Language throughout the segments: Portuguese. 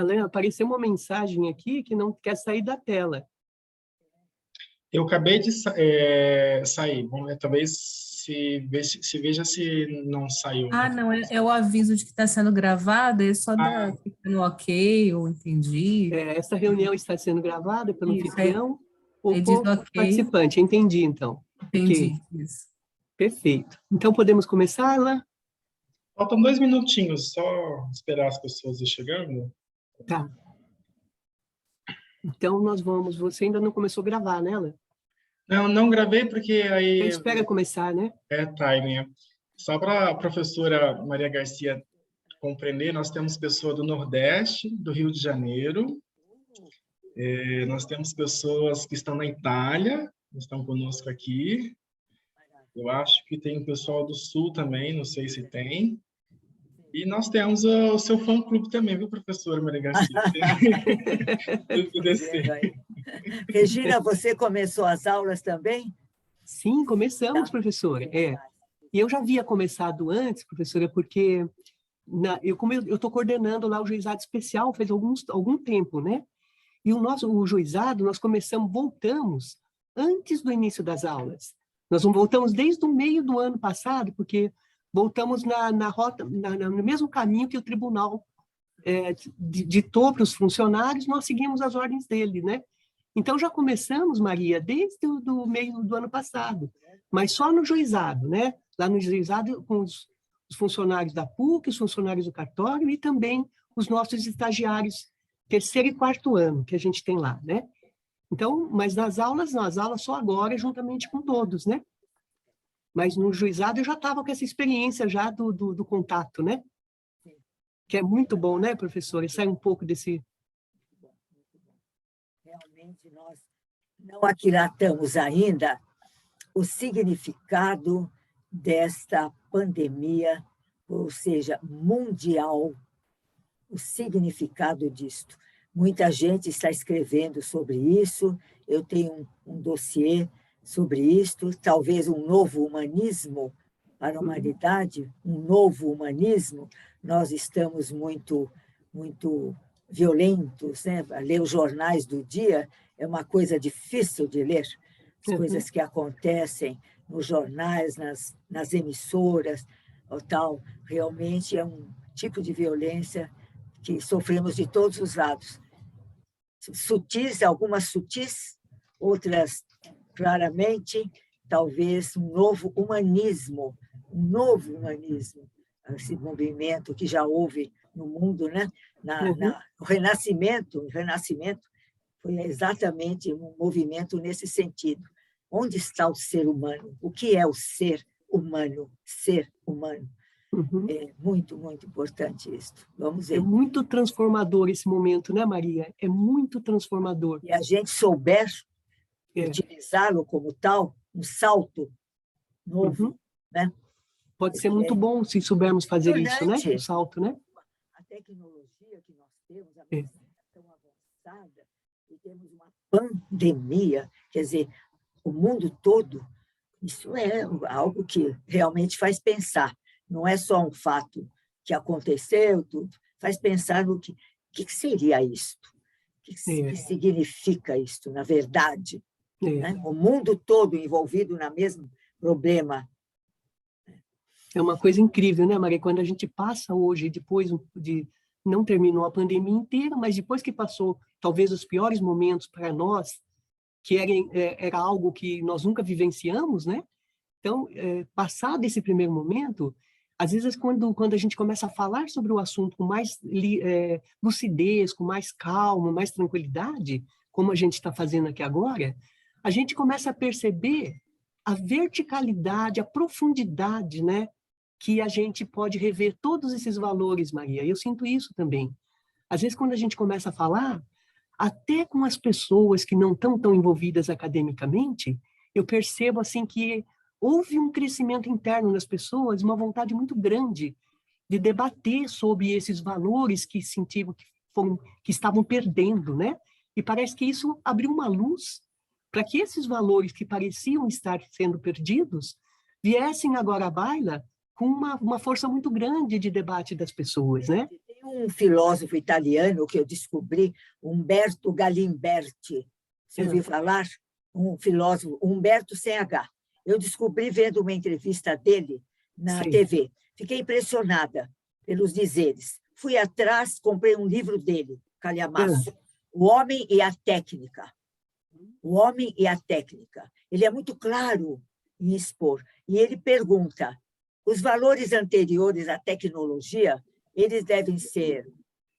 Alain, apareceu uma mensagem aqui que não quer sair da tela. Eu acabei de sair. Vamos ver, talvez se veja se não saiu. Ah, não, é o aviso de que está sendo gravado, é só dar clicar no ok, ou entendi. Essa reunião está sendo gravada pelo Isso, anfitrião ou aí diz por ok. participante. Entendi, então. Entendi, Ok. isso. Perfeito. Então, podemos começar, Alain? Faltam 2 minutinhos, só esperar as pessoas ir chegando. Tá. Então, nós vamos... Você ainda não começou a gravar, né, Alain? Não gravei porque aí... Espera começar, né? Timing. Só para a professora Maria Garcia compreender, nós temos pessoas do Nordeste, do Rio de Janeiro, nós temos pessoas que estão na Itália, estão conosco aqui. Eu acho que tem pessoal do Sul também, não sei se tem. E nós temos o seu fã-clube também, viu, professora Maria Garcia? Regina, você começou as aulas também? Sim, começamos, professora. E eu já havia começado antes, professora, porque eu estou coordenando lá o juizado especial faz algum tempo, né? E o juizado, nós voltamos antes do início das aulas. Nós não voltamos desde o meio do ano passado, porque voltamos no mesmo caminho que o tribunal ditou para os funcionários, nós seguimos as ordens dele, né? Então, já começamos, Maria, desde o meio do ano passado, mas só no juizado, né? Lá no juizado, com os funcionários da PUC, os funcionários do cartório e também os nossos estagiários, terceiro e quarto ano, que a gente tem lá, né? Então, mas nas aulas só agora, juntamente com todos, né? Mas no juizado eu já estava com essa experiência já do contato, né? Que é muito bom, né, professora? Sai um pouco desse... Realmente, nós não aquilatamos ainda o significado desta pandemia, ou seja, mundial, o significado disto. Muita gente está escrevendo sobre isso, eu tenho um dossiê sobre isto, talvez um novo humanismo para a humanidade, um novo humanismo. Nós estamos muito violentos, né? Ler os jornais do dia é uma coisa difícil de ler, as coisas que acontecem nos jornais, nas emissoras, ou tal, realmente é um tipo de violência que sofremos de todos os lados. Sutis, algumas sutis, outras claramente, talvez um novo humanismo, esse movimento que já houve no mundo, né? O Renascimento foi exatamente um movimento nesse sentido. Onde está o ser humano? O que é o ser humano? Ser humano. É muito, muito importante isso. Vamos ver. É muito transformador esse momento, né, Maria? É muito transformador. E a gente souber utilizá-lo como tal, um salto novo, né? Pode ser muito bom se soubermos fazer isso, né? O salto, né? A tecnologia que nós temos, a medicina tão avançada, e temos uma pandemia, quer dizer, o mundo todo, isso é algo que realmente faz pensar. Não é só um fato que aconteceu, tudo, faz pensar no que seria isto, o que significa isto, na verdade. Né? O mundo todo envolvido no mesmo problema. É uma coisa incrível, né, Maria? Quando a gente passa hoje, depois de... Não terminou a pandemia inteira, mas depois que passou, talvez, os piores momentos para nós, que era algo que nós nunca vivenciamos, né? Então, passado esse primeiro momento, às vezes, quando a gente começa a falar sobre o assunto com mais lucidez, com mais calma, mais tranquilidade, como a gente está fazendo aqui agora, a gente começa a perceber a verticalidade, a profundidade, né? Que a gente pode rever todos esses valores, Maria. Eu sinto isso também. Às vezes, quando a gente começa a falar, até com as pessoas que não estão tão envolvidas academicamente, eu percebo assim que houve um crescimento interno nas pessoas, uma vontade muito grande de debater sobre esses valores que sentiam que estavam perdendo, né? E parece que isso abriu uma luz para que esses valores que pareciam estar sendo perdidos viessem agora à baila com uma força muito grande de debate das pessoas, né? Tem um filósofo italiano que eu descobri, Umberto Galimberti. Você ouviu falar? Um filósofo, Umberto sem H. Eu descobri vendo uma entrevista dele na TV. Fiquei impressionada pelos dizeres. Fui atrás, comprei um livro dele, Calhamaço, O Homem e a Técnica. O Homem e a Técnica. Ele é muito claro em expor. E ele pergunta, os valores anteriores à tecnologia, eles devem ser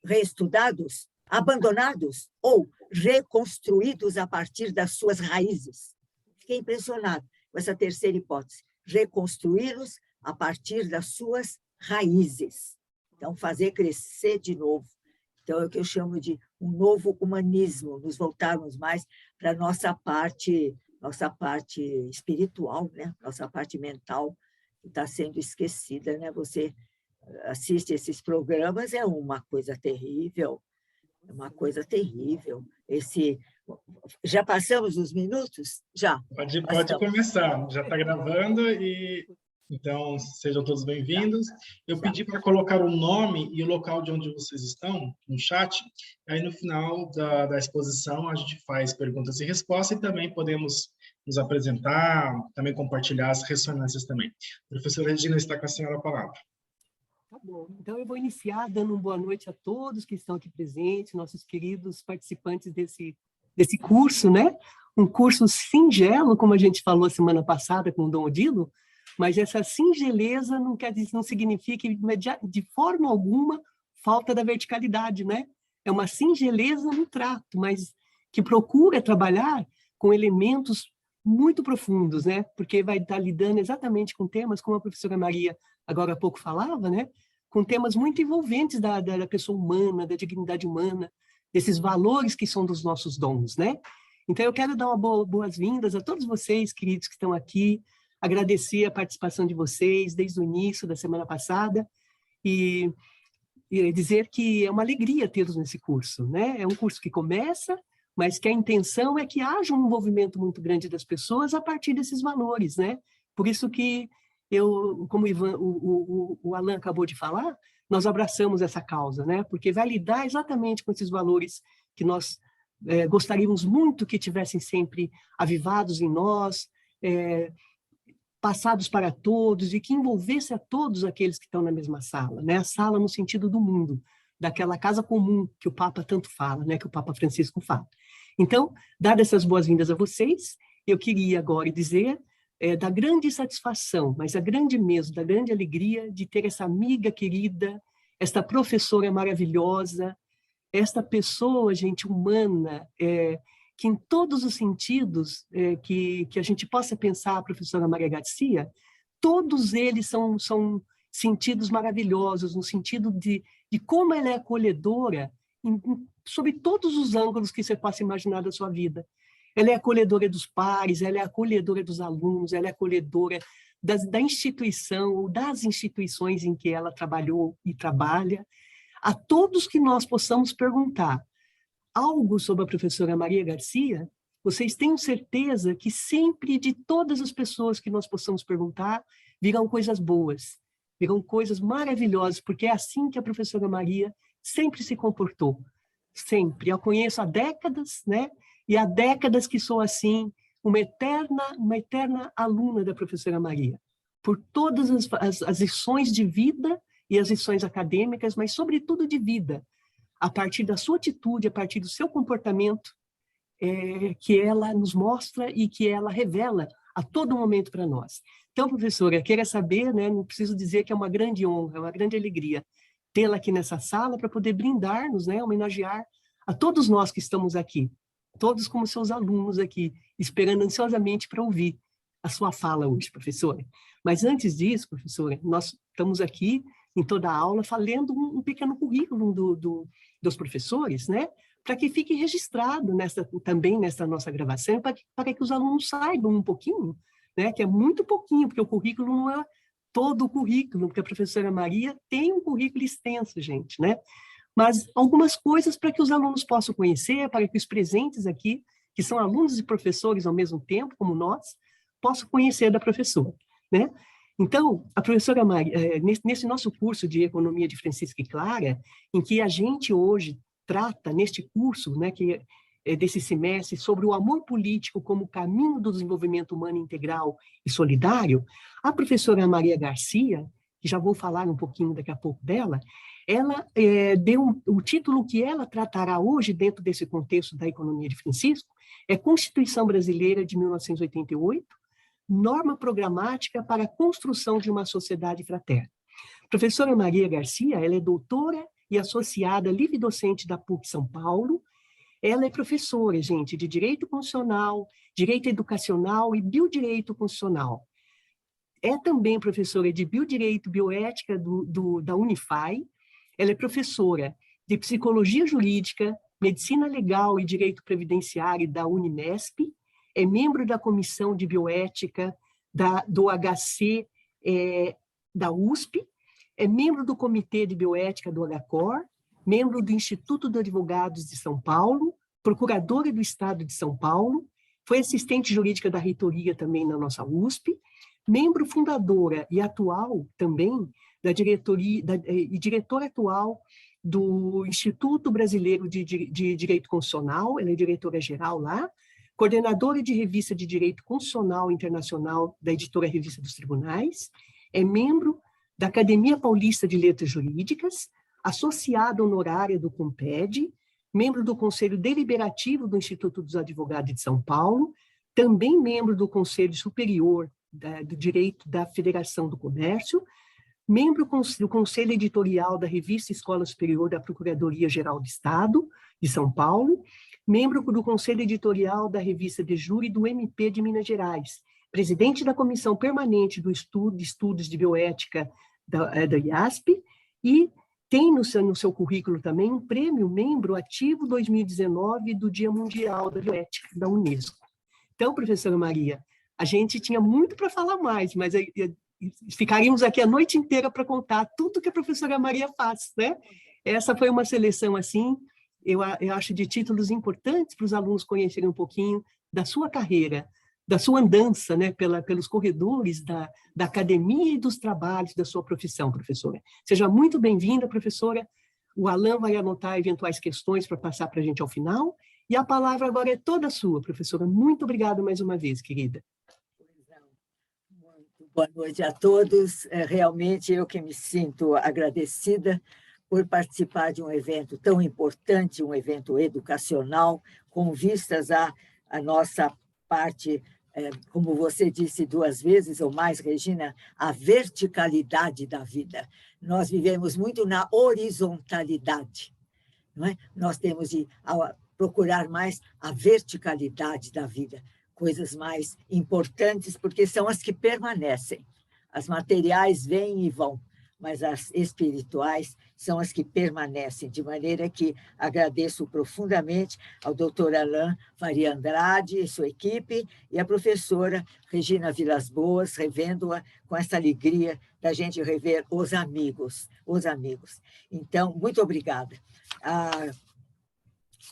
reestudados, abandonados ou reconstruídos a partir das suas raízes? Fiquei impressionado com essa terceira hipótese. Reconstruí-los a partir das suas raízes. Então, fazer crescer de novo. Então, é o que eu chamo de um novo humanismo, nos voltarmos mais para a nossa parte espiritual, né? Nossa parte mental, que está sendo esquecida, né? Você assiste esses programas, é uma coisa terrível, Já passamos os minutos? Já. Pode começar, já está gravando, e então sejam todos bem-vindos. Eu pedi para colocar o nome e o local de onde vocês estão no chat, aí no final da exposição a gente faz perguntas e respostas e também podemos nos apresentar, também compartilhar as ressonâncias também. Professora Regina, está com a senhora a palavra. Tá bom, então eu vou iniciar dando uma boa noite a todos que estão aqui presentes, nossos queridos participantes desse curso, né? Um curso singelo, como a gente falou semana passada com o Dom Odilo, mas essa singeleza não significa de forma alguma falta da verticalidade, né? É uma singeleza no trato, mas que procura trabalhar com elementos muito profundos, né? Porque vai estar lidando exatamente com temas, como a professora Maria agora há pouco falava, né? Com temas muito envolventes da pessoa humana, da dignidade humana, desses valores que são dos nossos dons, né? Então, eu quero dar uma boas-vindas a todos vocês, queridos, que estão aqui, agradecer a participação de vocês desde o início da semana passada e dizer que é uma alegria tê-los nesse curso, né? É um curso que começa, mas que a intenção é que haja um envolvimento muito grande das pessoas a partir desses valores, né? Por isso que como o Alan acabou de falar, nós abraçamos essa causa, né? Porque vai lidar exatamente com esses valores que nós gostaríamos muito que tivessem sempre avivados em nós, passados para todos, e que envolvesse a todos aqueles que estão na mesma sala, né? A sala no sentido do mundo, daquela casa comum que o Papa tanto fala, né? Que o Papa Francisco fala. Então, dadas essas boas-vindas a vocês, eu queria agora dizer da grande satisfação, mas da grande alegria de ter essa amiga querida, esta professora maravilhosa, esta pessoa, gente, humana, que em todos os sentidos que a gente possa pensar a professora Maria Garcia, todos eles são sentidos maravilhosos, no sentido de como ela é acolhedora sobre todos os ângulos que você possa imaginar da sua vida. Ela é acolhedora dos pares, ela é acolhedora dos alunos, ela é acolhedora da instituição ou das instituições em que ela trabalhou e trabalha. A todos que nós possamos perguntar algo sobre a professora Maria Garcia, vocês tenham certeza que sempre, de todas as pessoas que nós possamos perguntar, virão coisas boas, virão coisas maravilhosas, porque é assim que a professora Maria sempre se comportou. Sempre. Eu conheço há décadas, né? E há décadas que sou assim, uma eterna aluna da professora Maria, por todas as lições de vida e as lições acadêmicas, mas sobretudo de vida, a partir da sua atitude, a partir do seu comportamento, que ela nos mostra e que ela revela a todo momento para nós. Então, professora, queira saber, né, não preciso dizer que é uma grande honra, é uma grande alegria tê-la aqui nessa sala para poder brindar-nos, né, homenagear a todos nós que estamos aqui, todos como seus alunos aqui, esperando ansiosamente para ouvir a sua fala hoje, professora. Mas antes disso, professora, nós estamos aqui em toda a aula falando um pequeno currículo dos professores, né? Para que fique registrado também nessa nossa gravação, para que os alunos saibam um pouquinho, né? Que é muito pouquinho, porque o currículo não é todo o currículo, porque a professora Maria tem um currículo extenso, gente, né? Mas algumas coisas para que os alunos possam conhecer, para que os presentes aqui, que são alunos e professores ao mesmo tempo, como nós, possam conhecer da professora, né? Então, a professora Maria, nesse nosso curso de Economia de Francisca e Clara, em que a gente hoje trata, neste curso, né, que é desse semestre, sobre o amor político como caminho do desenvolvimento humano integral e solidário, a professora Maria Garcia, que já vou falar um pouquinho daqui a pouco dela, ela deu o título que ela tratará hoje dentro desse contexto da Economia de Francisco, é Constituição Brasileira de 1988, norma programática para a construção de uma sociedade fraterna. A professora Maria Garcia, ela é doutora e associada livre-docente da PUC São Paulo. Ela é professora, gente, de Direito Constitucional, Direito Educacional e Biodireito Constitucional. É também professora de Biodireito e Bioética da Unifai. Ela é professora de Psicologia Jurídica, Medicina Legal e Direito Previdenciário da Unimesp. É membro da Comissão de Bioética do HC da USP. É membro do Comitê de Bioética do HCOR, membro do Instituto de Advogados de São Paulo, procuradora do Estado de São Paulo, foi assistente jurídica da reitoria também na nossa USP, membro fundadora e atual também da diretoria e diretora atual do Instituto Brasileiro de Direito Constitucional, ela é diretora-geral lá, coordenadora de revista de Direito Constitucional Internacional da editora Revista dos Tribunais, é membro da Academia Paulista de Letras Jurídicas, associada honorária do COMPED, membro do Conselho Deliberativo do Instituto dos Advogados de São Paulo, também membro do Conselho Superior do Direito da Federação do Comércio, membro do Conselho Editorial da Revista Escola Superior da Procuradoria-Geral do Estado de São Paulo, membro do Conselho Editorial da Revista de Júri do MP de Minas Gerais, presidente da Comissão Permanente do Estudos de Bioética da IASP, e tem no seu currículo também um prêmio membro ativo 2019 do Dia Mundial da Bioética da Unesco. Então, professora Maria, a gente tinha muito para falar mais, mas ficaríamos aqui a noite inteira para contar tudo que a professora Maria faz, né? Essa foi uma seleção, assim, eu acho, de títulos importantes para os alunos conhecerem um pouquinho da sua carreira, da sua andança, né, pelos corredores da academia e dos trabalhos da sua profissão, professora. Seja muito bem-vinda, professora. O Alan vai anotar eventuais questões para passar para a gente ao final, e a palavra agora é toda sua, professora. Muito obrigada mais uma vez, querida. Muito boa noite a todos. Realmente eu que me sinto agradecida por participar de um evento tão importante, um evento educacional, com vistas à nossa parte, como você disse 2 vezes ou mais, Regina, a verticalidade da vida. Nós vivemos muito na horizontalidade, não é? Nós temos de procurar mais a verticalidade da vida, coisas mais importantes, porque são as que permanecem. As materiais vêm e vão, mas as espirituais são as que permanecem, de maneira que agradeço profundamente ao doutor Alain Faria Andrade e sua equipe, e à professora Regina Vilas Boas, revendo-a com essa alegria da gente rever os amigos. Então, muito obrigada.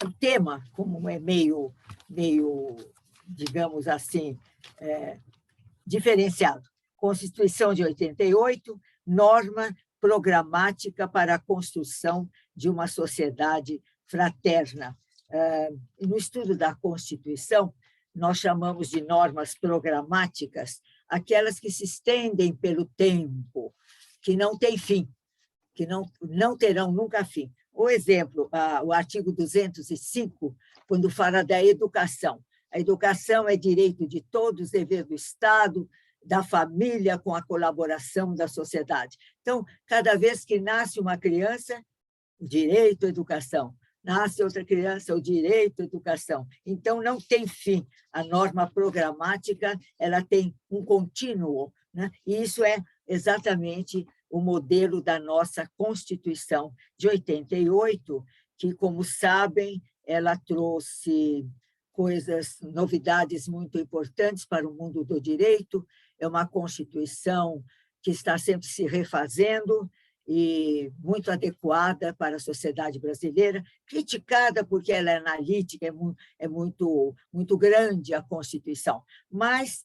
O tema, como é meio digamos assim, diferenciado, Constituição de 88, norma programática para a construção de uma sociedade fraterna. No estudo da Constituição, nós chamamos de normas programáticas aquelas que se estendem pelo tempo, que não têm fim, que não terão nunca fim. O exemplo, o artigo 205, quando fala da educação. A educação é direito de todos, dever do Estado, da família, com a colaboração da sociedade. Então, cada vez que nasce uma criança, o direito à educação. Nasce outra criança, o direito à educação. Então, não tem fim. A norma programática, ela tem um contínuo, né? E isso é exatamente o modelo da nossa Constituição de 88, que, como sabem, ela trouxe novidades muito importantes para o mundo do direito. É uma Constituição que está sempre se refazendo e muito adequada para a sociedade brasileira, criticada porque ela é analítica, é muito grande a Constituição, mas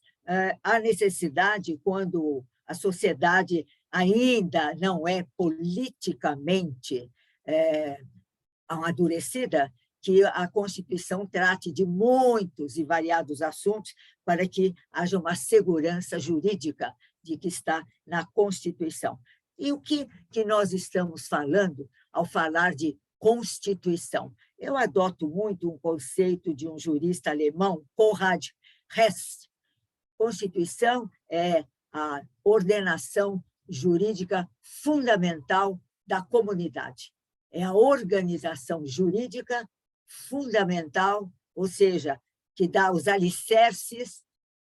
há necessidade, quando a sociedade ainda não é politicamente amadurecida, que a Constituição trate de muitos e variados assuntos para que haja uma segurança jurídica de que está na Constituição. E o que nós estamos falando ao falar de Constituição? Eu adoto muito um conceito de um jurista alemão, Konrad Hess. Constituição é a ordenação jurídica fundamental da comunidade. É a organização jurídica fundamental, ou seja, que dá os alicerces,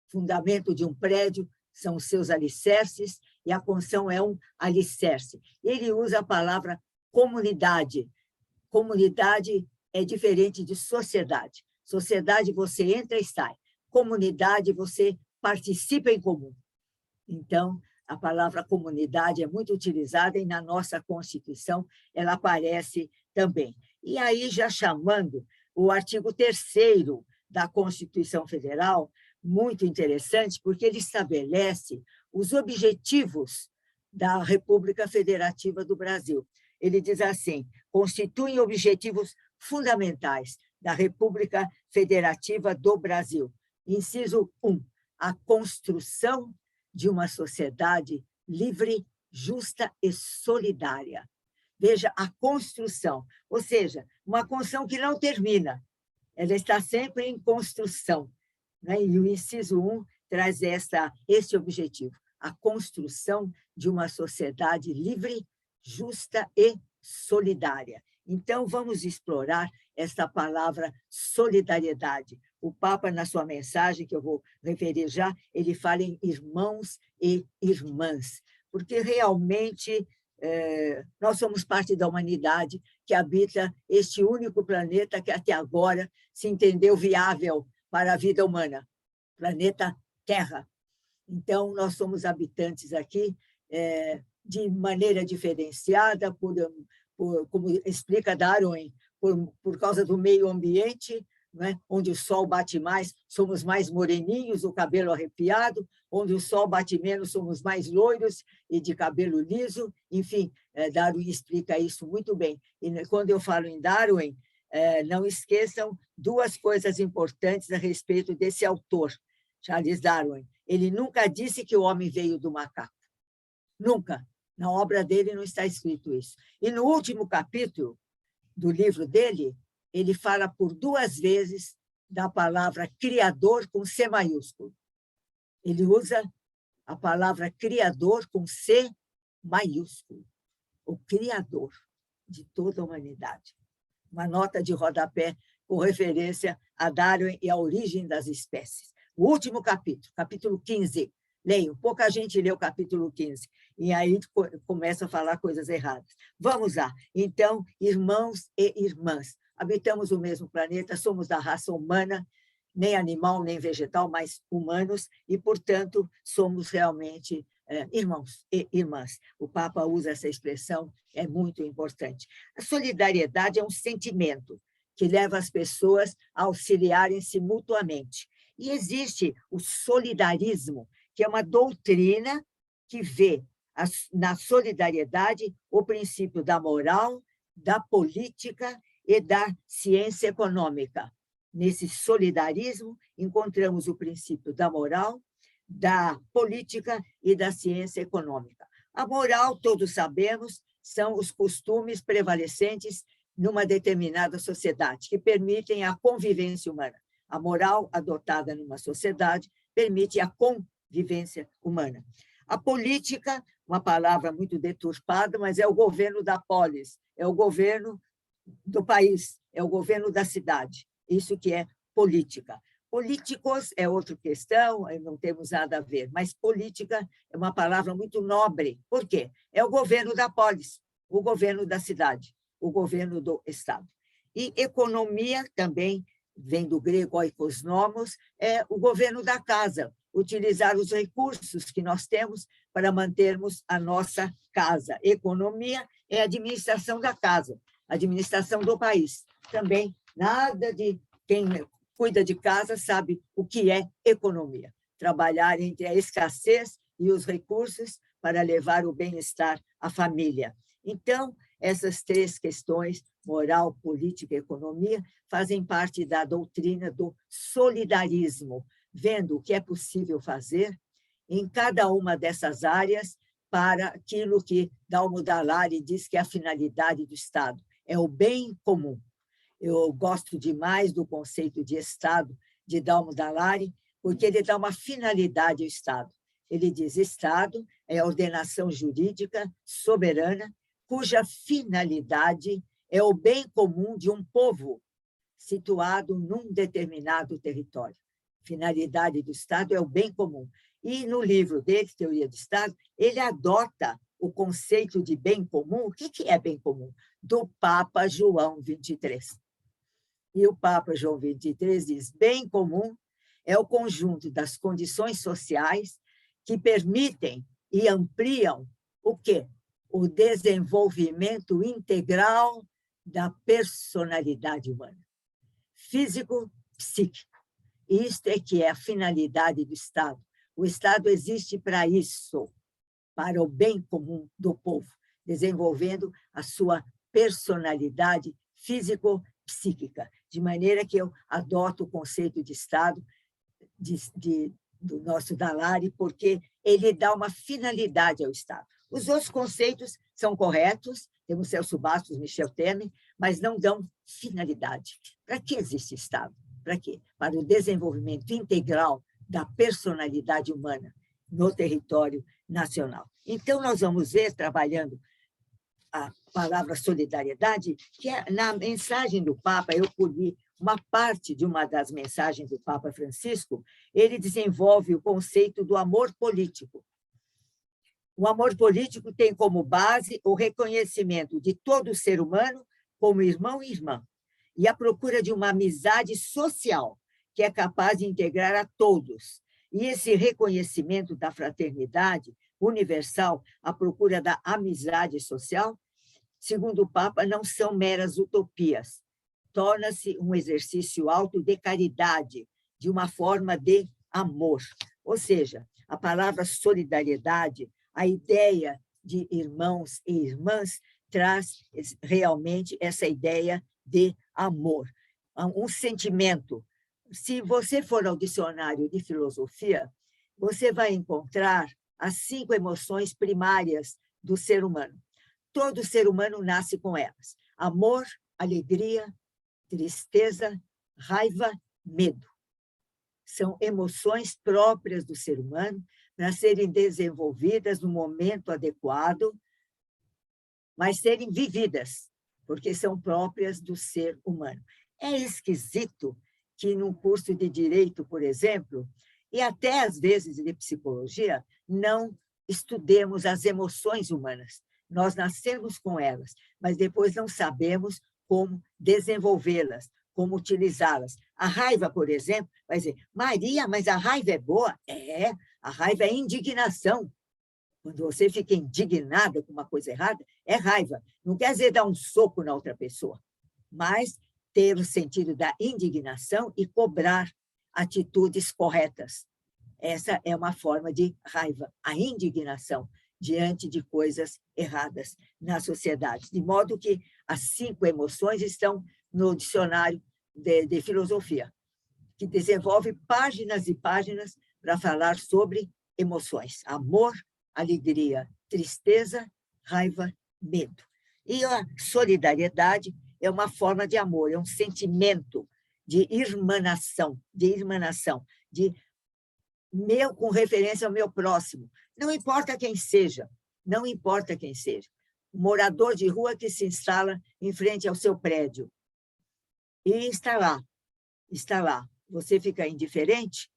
fundamento de um prédio são os seus alicerces, e a Constituição é um alicerce. Ele usa a palavra comunidade. Comunidade é diferente de sociedade. Sociedade, você entra e sai. Comunidade, você participa em comum. Então, a palavra comunidade é muito utilizada e na nossa Constituição ela aparece também. E aí, já chamando o artigo 3º da Constituição Federal, muito interessante, porque ele estabelece os objetivos da República Federativa do Brasil. Ele diz assim: constituem objetivos fundamentais da República Federativa do Brasil. Inciso 1, a construção de uma sociedade livre, justa e solidária. Veja, a construção, ou seja, uma construção que não termina, ela está sempre em construção, né? E o inciso 1 traz esse objetivo, a construção de uma sociedade livre, justa e solidária. Então, vamos explorar essa palavra solidariedade. O Papa, na sua mensagem, que eu vou referir já, ele fala em irmãos e irmãs, porque realmente nós somos parte da humanidade que habita este único planeta que até agora se entendeu viável para a vida humana, planeta Terra. Então, nós somos habitantes aqui de maneira diferenciada, como explica Darwin, por causa do meio ambiente, né? Onde o sol bate mais, somos mais moreninhos, o cabelo arrepiado, onde o sol bate menos, somos mais loiros e de cabelo liso. Enfim, Darwin explica isso muito bem. E quando eu falo em Darwin, não esqueçam duas coisas importantes a respeito desse autor, Charles Darwin. Ele nunca disse que o homem veio do macaco. Nunca. Na obra dele não está escrito isso. E no último capítulo do livro dele, ele fala por 2 vezes da palavra criador com C maiúsculo. Ele usa a palavra criador com C maiúsculo. O criador de toda a humanidade. Uma nota de rodapé com referência a Darwin e a origem das espécies. O último capítulo, capítulo 15. Leiam, pouca gente lê o capítulo 15. E aí começa a falar coisas erradas. Vamos lá. Então, irmãos e irmãs. Habitamos o mesmo planeta, somos da raça humana, nem animal, nem vegetal, mas humanos, e, portanto, somos realmente irmãos e irmãs. O Papa usa essa expressão, é muito importante. A solidariedade é um sentimento que leva as pessoas a auxiliarem-se mutuamente. E existe o solidarismo, que é uma doutrina que vê na solidariedade o princípio da moral, da política e da ciência econômica. Nesse solidarismo, encontramos o princípio da moral, da política e da ciência econômica. A moral, todos sabemos, são os costumes prevalecentes numa determinada sociedade, que permitem a convivência humana. A moral adotada numa sociedade permite a convivência humana. A política, uma palavra muito deturpada, mas é o governo da polis, é o governo do país, é o governo da cidade. Isso que é política. Políticos é outra questão, não temos nada a ver, mas política é uma palavra muito nobre. Por quê? É o governo da polis, o governo da cidade, o governo do Estado. E economia também vem do grego oikosnomos, é o governo da casa, utilizar os recursos que nós temos para mantermos a nossa casa. Economia é a administração da casa, administração do país. Também nada de quem cuida de casa sabe o que é economia. Trabalhar entre a escassez e os recursos para levar o bem-estar à família. Então, essas três questões, moral, política e economia, fazem parte da doutrina do solidarismo, vendo o que é possível fazer em cada uma dessas áreas para aquilo que Dalmo Dallari diz que é a finalidade do Estado, é o bem comum. Eu gosto demais do conceito de Estado de Dalmo Dallari, porque ele dá uma finalidade ao Estado. Ele diz: Estado é a ordenação jurídica soberana cuja finalidade é o bem comum de um povo situado num determinado território. Finalidade do Estado é o bem comum. E no livro dele, Teoria do Estado, ele adota o conceito de bem comum. O que é bem comum? Do Papa João XXIII. E o Papa João XXIII diz: bem comum é o conjunto das condições sociais que permitem e ampliam o quê? O desenvolvimento integral da personalidade humana, físico-psíquico. Isto é que é a finalidade do Estado. O Estado existe para isso, para o bem comum do povo, desenvolvendo a sua personalidade físico-psíquica, de maneira que eu adoto o conceito de Estado do nosso Dallari, porque ele dá uma finalidade ao Estado. Os outros conceitos são corretos, temos Celso Bastos, Michel Temer, mas não dão finalidade. Para que existe Estado? Para quê? Para o desenvolvimento integral da personalidade humana no território nacional. Então, nós vamos ver, trabalhando a palavra solidariedade, que na mensagem do Papa, eu colhi uma parte de uma das mensagens do Papa Francisco, ele desenvolve o conceito do amor político. O amor político tem como base o reconhecimento de todo ser humano como irmão e irmã, e a procura de uma amizade social que é capaz de integrar a todos. E esse reconhecimento da fraternidade universal, a procura da amizade social, segundo o Papa, não são meras utopias. Torna-se um exercício alto de caridade, de uma forma de amor. Ou seja, a palavra solidariedade, a ideia de irmãos e irmãs, traz realmente essa ideia de amor, um sentimento. Se você for ao dicionário de filosofia, você vai encontrar as 5 emoções primárias do ser humano. Todo ser humano nasce com elas: amor, alegria, tristeza, raiva, medo. São emoções próprias do ser humano para serem desenvolvidas no momento adequado, mas serem vividas, porque são próprias do ser humano. É esquisito que num curso de Direito, por exemplo, e até às vezes de Psicologia, não estudemos as emoções humanas. Nós nascemos com elas, mas depois não sabemos como desenvolvê-las, como utilizá-las. A raiva, por exemplo, vai dizer: Maria, mas a raiva é boa? É, a raiva é indignação. Quando você fica indignada com uma coisa errada, é raiva. Não quer dizer dar um soco na outra pessoa, mas ter o sentido da indignação e cobrar atitudes corretas. Essa é uma forma de raiva, a indignação diante de coisas erradas na sociedade. De modo que as 5 emoções estão no dicionário de filosofia, que desenvolve páginas e páginas para falar sobre emoções: amor, alegria, tristeza, raiva, medo. E a solidariedade é uma forma de amor, é um sentimento de irmanação, de meu com referência ao meu próximo. Não importa quem seja, não importa quem seja. Um morador de rua que se instala em frente ao seu prédio e está lá. Você fica indiferente?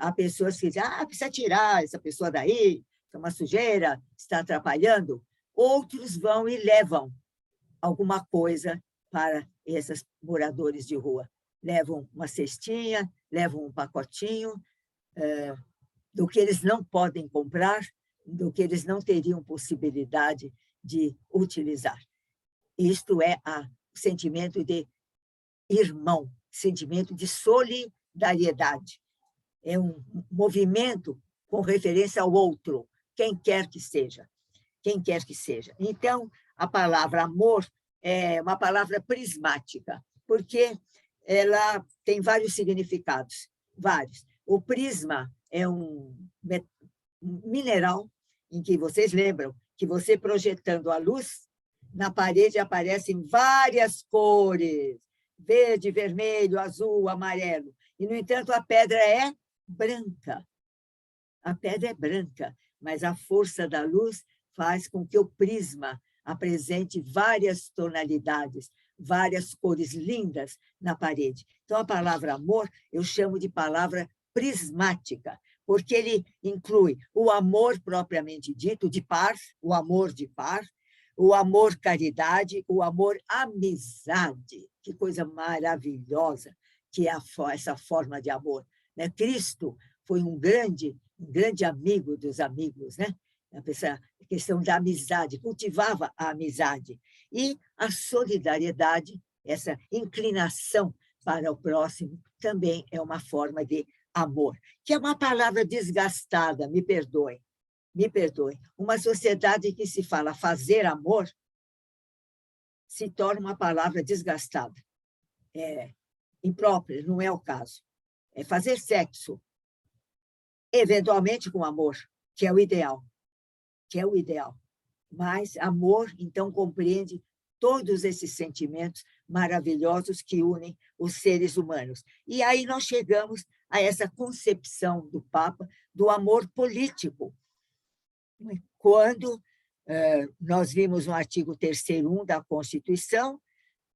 Há pessoas que dizem: precisa tirar essa pessoa daí, é uma sujeira, está atrapalhando. Outros vão e levam alguma coisa para esses moradores de rua. Levam uma cestinha, levam um pacotinho do que eles não podem comprar, do que eles não teriam possibilidade de utilizar. Isto é o sentimento de irmão, sentimento de solidariedade. É um movimento com referência ao outro, quem quer que seja. Quem quer que seja. Então, a palavra amor é uma palavra prismática, porque ela tem vários significados, vários. O prisma é um mineral em que vocês lembram que você projetando a luz, na parede aparecem várias cores, verde, vermelho, azul, amarelo. E, no entanto, a pedra é branca. A pedra é branca, mas a força da luz faz com que o prisma apresente várias tonalidades, várias cores lindas na parede. Então, a palavra amor eu chamo de palavra prismática, porque ele inclui o amor propriamente dito, de par, o amor de par, o amor caridade, o amor amizade. Que coisa maravilhosa que é essa forma de amor, né? Cristo foi um grande amigo dos amigos, né? A questão da amizade, cultivava a amizade. E a solidariedade, essa inclinação para o próximo, também é uma forma de amor, que é uma palavra desgastada, me perdoem. Uma sociedade que se fala fazer amor se torna uma palavra desgastada. É imprópria, não é o caso. É fazer sexo, eventualmente com amor, que é o ideal. Mas amor, então, compreende todos esses sentimentos maravilhosos que unem os seres humanos. E aí nós chegamos a essa concepção do Papa do amor político. Quando nós vimos no artigo 3º da Constituição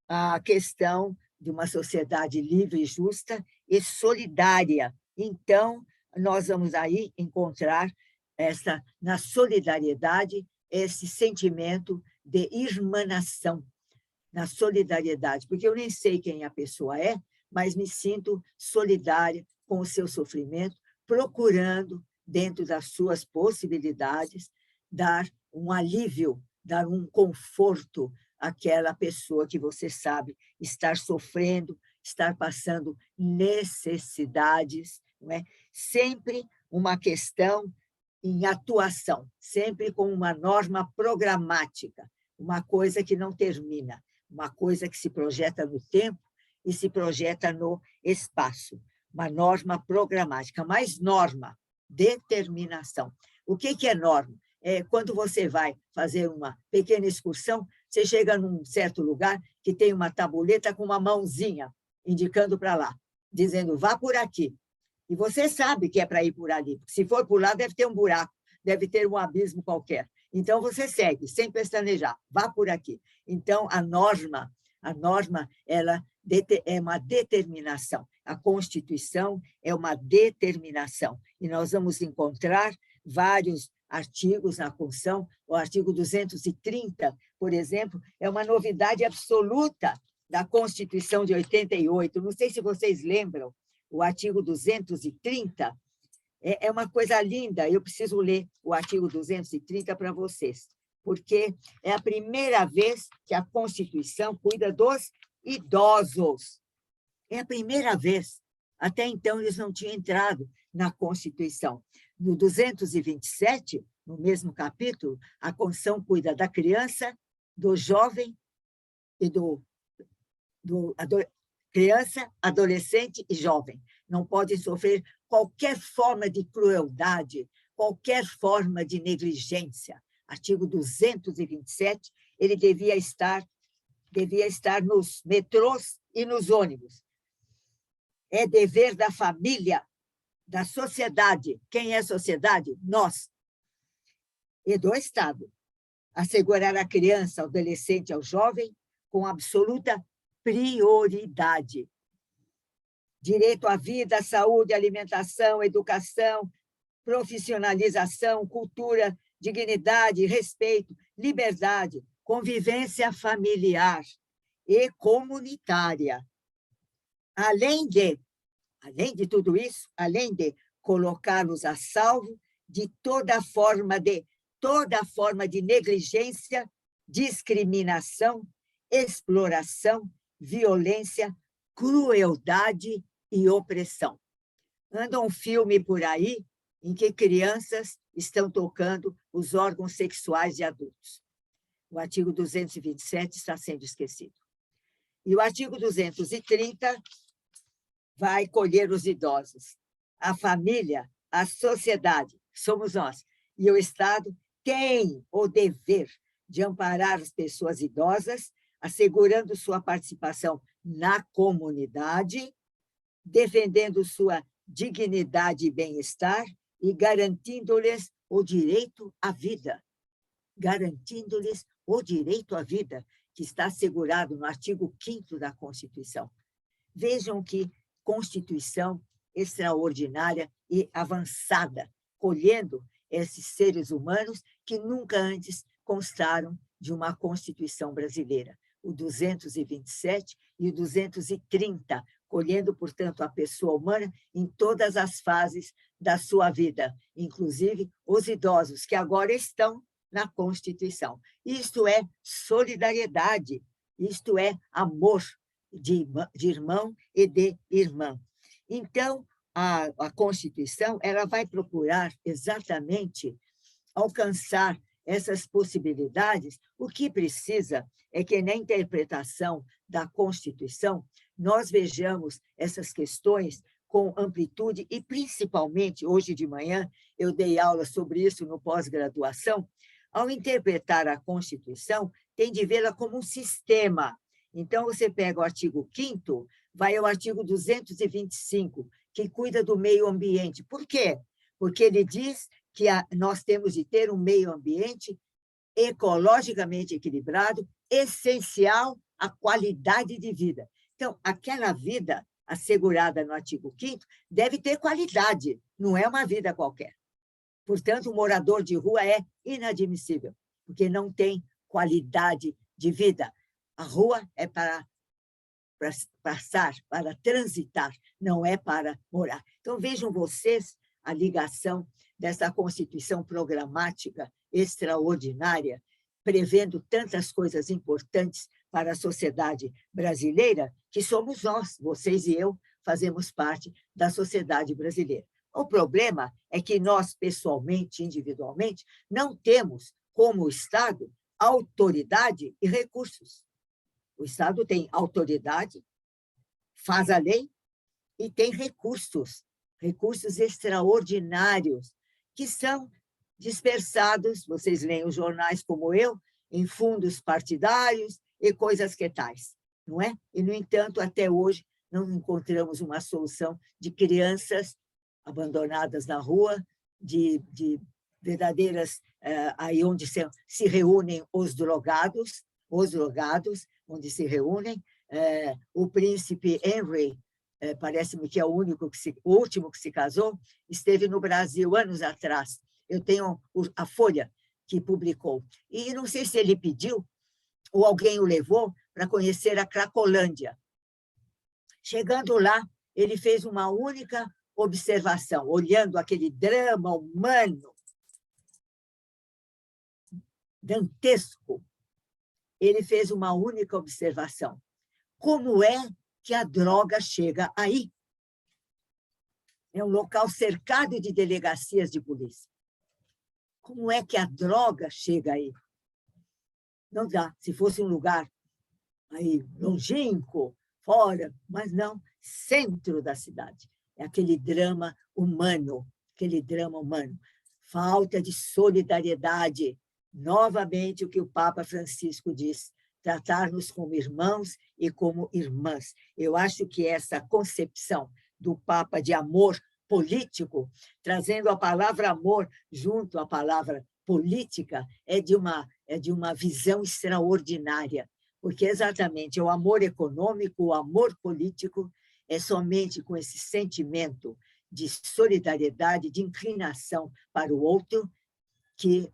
a questão de uma sociedade livre, justa e solidária. Então, nós vamos aí encontrar na solidariedade esse sentimento de irmanação, na solidariedade, porque eu nem sei quem a pessoa é, mas me sinto solidária com o seu sofrimento, procurando, dentro das suas possibilidades, dar um alívio, dar um conforto àquela pessoa que você sabe estar sofrendo, estar passando necessidades, não é? Sempre uma questão em atuação, sempre com uma norma programática, uma coisa que não termina, uma coisa que se projeta no tempo e se projeta no espaço, uma norma programática, mais norma, determinação. O que é norma? É quando você vai fazer uma pequena excursão, você chega num certo lugar que tem uma tabuleta com uma mãozinha indicando para lá, dizendo, vá por aqui. E você sabe que é para ir por ali, porque se for por lá, deve ter um buraco, deve ter um abismo qualquer. Então, você segue, sem pestanejar, vá por aqui. Então, a norma ela é uma determinação. A Constituição é uma determinação. E nós vamos encontrar vários artigos na Constituição. O artigo 230, por exemplo, é uma novidade absoluta da Constituição de 88. Não sei se vocês lembram, o artigo 230 é uma coisa linda. Eu preciso ler o artigo 230 para vocês, porque é a primeira vez que a Constituição cuida dos idosos. É a primeira vez. Até então, eles não tinham entrado na Constituição. No 227, no mesmo capítulo, a Constituição cuida da criança, do jovem e criança, adolescente e jovem. Não podem sofrer qualquer forma de crueldade, qualquer forma de negligência. Artigo 227, ele devia estar nos metrôs e nos ônibus. É dever da família, da sociedade. Quem é a sociedade? Nós. E do Estado. Assegurar a criança, ao adolescente, ao jovem, com absoluta prioridade. Direito à vida, à saúde, alimentação, educação, profissionalização, cultura, dignidade, respeito, liberdade, convivência familiar e comunitária. Além de tudo isso, além de colocá-los a salvo de toda forma de negligência, discriminação, exploração, violência, crueldade e opressão. Anda um filme por aí, em que crianças estão tocando os órgãos sexuais de adultos. O artigo 227 está sendo esquecido. E o artigo 230 vai colher os idosos. A família, a sociedade, somos nós, e o Estado têm o dever de amparar as pessoas idosas, assegurando sua participação na comunidade, defendendo sua dignidade e bem-estar e garantindo-lhes o direito à vida. Garantindo-lhes o direito à vida, que está assegurado no artigo 5º da Constituição. Vejam que Constituição extraordinária e avançada, colhendo esses seres humanos que nunca antes constaram de uma Constituição brasileira. O 227 e o 230, colhendo, portanto, a pessoa humana em todas as fases da sua vida, inclusive os idosos, que agora estão na Constituição. Isto é solidariedade, isto é amor de irmão e de irmã. Então, a Constituição ela vai procurar exatamente alcançar essas possibilidades. O que precisa é que, na interpretação da Constituição, nós vejamos essas questões com amplitude e, principalmente, hoje de manhã, eu dei aula sobre isso no pós-graduação. Ao interpretar a Constituição, tem de vê-la como um sistema. Então, você pega o artigo 5º, vai ao artigo 225, que cuida do meio ambiente. Por quê? Porque ele diz que nós temos de ter um meio ambiente ecologicamente equilibrado, essencial à qualidade de vida. Então, aquela vida assegurada no artigo 5º deve ter qualidade, não é uma vida qualquer. Portanto, o morador de rua é inadmissível, porque não tem qualidade de vida. A rua é para passar, para transitar, não é para morar. Então, vejam vocês a ligação dessa Constituição programática extraordinária, prevendo tantas coisas importantes para a sociedade brasileira, que somos nós, vocês e eu, fazemos parte da sociedade brasileira. O problema é que nós, pessoalmente, individualmente, não temos, como Estado, autoridade e recursos. O Estado tem autoridade, faz a lei e tem recursos extraordinários, que são dispersados, vocês leem os jornais como eu, em fundos partidários e coisas que tais, não é? E, no entanto, até hoje, não encontramos uma solução de crianças abandonadas na rua, de verdadeiras, aí onde se reúnem os drogados, onde se reúnem. O príncipe Henry, parece-me que é o último que se casou, esteve no Brasil anos atrás. Eu tenho a Folha que publicou. E não sei se ele pediu ou alguém o levou para conhecer a Cracolândia. Chegando lá, ele fez uma única observação, olhando aquele drama humano dantesco. Ele fez uma única observação. Como é que a droga chega aí? É um local cercado de delegacias de polícia. Como é que a droga chega aí? Não dá. Se fosse um lugar aí longínquo, fora, mas não, centro da cidade. É aquele drama humano, Falta de solidariedade. Novamente, o que o Papa Francisco diz, tratar-nos como irmãos e como irmãs. Eu acho que essa concepção do Papa de amor político, trazendo a palavra amor junto à palavra política, é de uma visão extraordinária, porque exatamente o amor econômico, o amor político, é somente com esse sentimento de solidariedade, de inclinação para o outro, que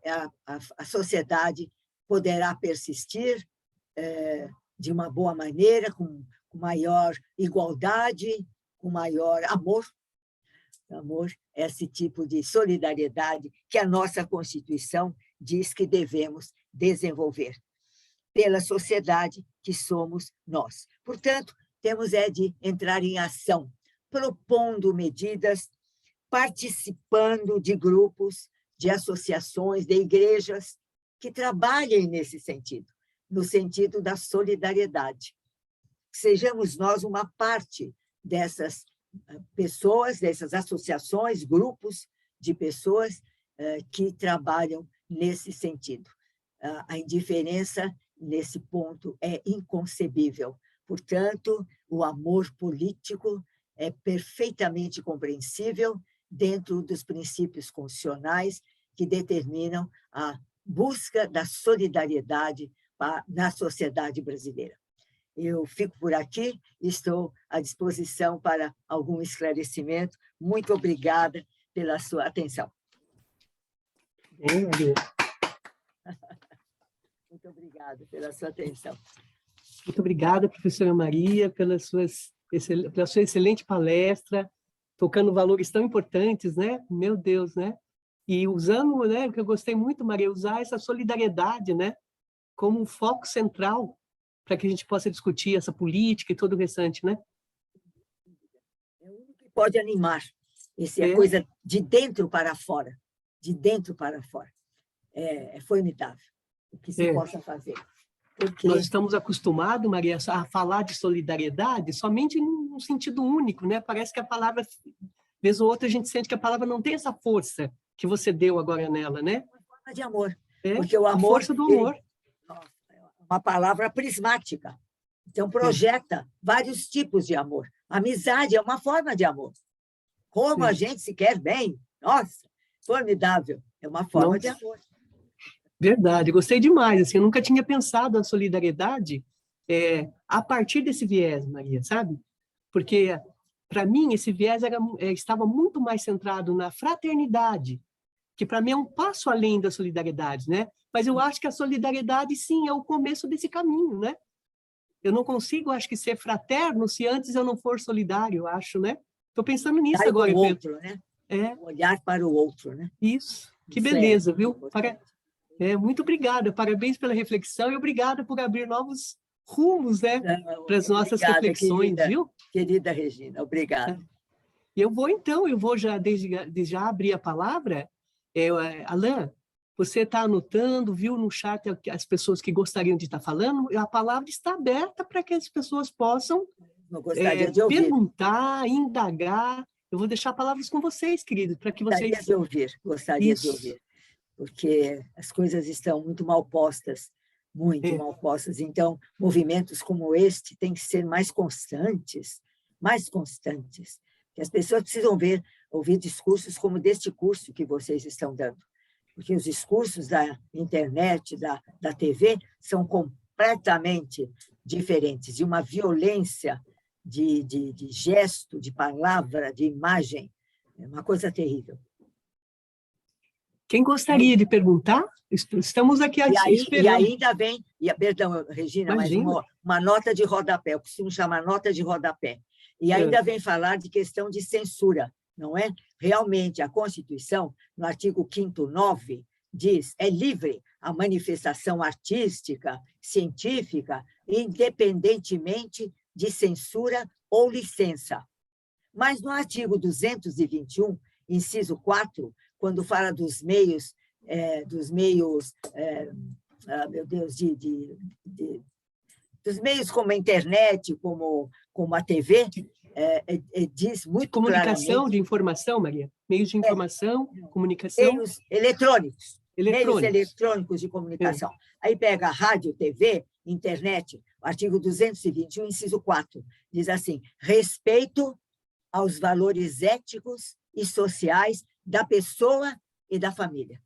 a sociedade poderá persistir de uma boa maneira, com maior igualdade, com maior amor. Amor, esse tipo de solidariedade que a nossa Constituição diz que devemos desenvolver pela sociedade que somos nós. Portanto, temos de entrar em ação, propondo medidas participando de grupos, de associações, de igrejas que trabalhem nesse sentido, no sentido da solidariedade. Sejamos nós uma parte dessas pessoas, dessas associações, grupos de pessoas que trabalham nesse sentido. A indiferença, nesse ponto, é inconcebível. Portanto, o amor político é perfeitamente compreensível dentro dos princípios constitucionais que determinam a busca da solidariedade na sociedade brasileira. Eu fico por aqui e estou à disposição para algum esclarecimento. Muito obrigada pela sua atenção. Bem, Maria. Muito obrigada pela sua atenção. Muito obrigada, professora Maria, pela sua excelente palestra, tocando valores tão importantes, né? Meu Deus, né? E usando, né, o que eu gostei muito, Maria, usar essa solidariedade, né, como um foco central para que a gente possa discutir essa política e todo o restante, né? É o único que pode animar. Essa é a coisa de dentro para fora. De dentro para fora. É formidável o que se possa fazer. Porque... Nós estamos acostumados, Maria, a falar de solidariedade somente num sentido único, né? Parece que a palavra, vez ou outra, a gente sente que a palavra não tem essa força que você deu agora nela, né? Uma forma de amor. Porque o amor... A força do amor. Uma palavra prismática. Então, projeta vários tipos de amor. Amizade é uma forma de amor. Como a gente se quer bem. Nossa, formidável. É uma forma de amor. Verdade, gostei demais. Assim, eu nunca tinha pensado a solidariedade a partir desse viés, Maria, sabe? Porque, para mim, esse viés estava muito mais centrado na fraternidade, que, para mim, é um passo além da solidariedade, né? Mas eu acho que a solidariedade, sim, é o começo desse caminho, né? Eu não consigo, acho que, ser fraterno se antes eu não for solidário, eu acho, né? Estou pensando nisso agora. O outro, né? Olhar para o outro, né? Isso. Que beleza, viu? Muito obrigada. Parabéns pela reflexão e obrigada por abrir novos rumos, né? Para as nossas reflexões, viu? Querida Regina, obrigada. E eu vou já, desde já abrir a palavra. Alain, você está anotando, viu no chat as pessoas que gostariam de estar falando, a palavra está aberta para que as pessoas possam perguntar, indagar. Eu vou deixar palavras com vocês, queridos, para que vocês... Gostaria de ouvir, porque as coisas estão muito mal postas, mal postas. Então, movimentos como este têm que ser mais constantes, que as pessoas precisam ouvir discursos como deste curso que vocês estão dando. Porque os discursos da internet, da TV, são completamente diferentes, de uma violência de gesto, de palavra, de imagem. É uma coisa terrível. Quem gostaria de perguntar? Estamos aqui esperando. E ainda vem, perdão, Regina, mas uma nota de rodapé, eu costumo chamar nota de rodapé. E ainda vem falar de questão de censura, não é? Realmente, a Constituição, no artigo 5º, 9, diz é livre a manifestação artística, científica, independentemente de censura ou licença. Mas no artigo 221, inciso 4, quando fala dos meios, meu Deus, dos meios como a internet, como a TV, diz muito comunicação claramente... de informação, Maria? Meios de informação, comunicação... Meios eletrônicos. Meios eletrônicos de comunicação. Aí pega rádio, TV, internet, artigo 221, inciso 4, diz assim, respeito aos valores éticos e sociais da pessoa e da família.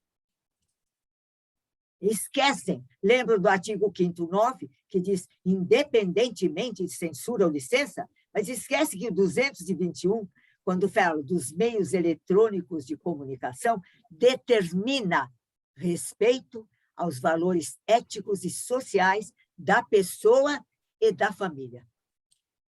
Esquecem, lembram do artigo 5º, 9, que diz, independentemente de censura ou licença, mas esquece que o 221, quando fala dos meios eletrônicos de comunicação, determina respeito aos valores éticos e sociais da pessoa e da família.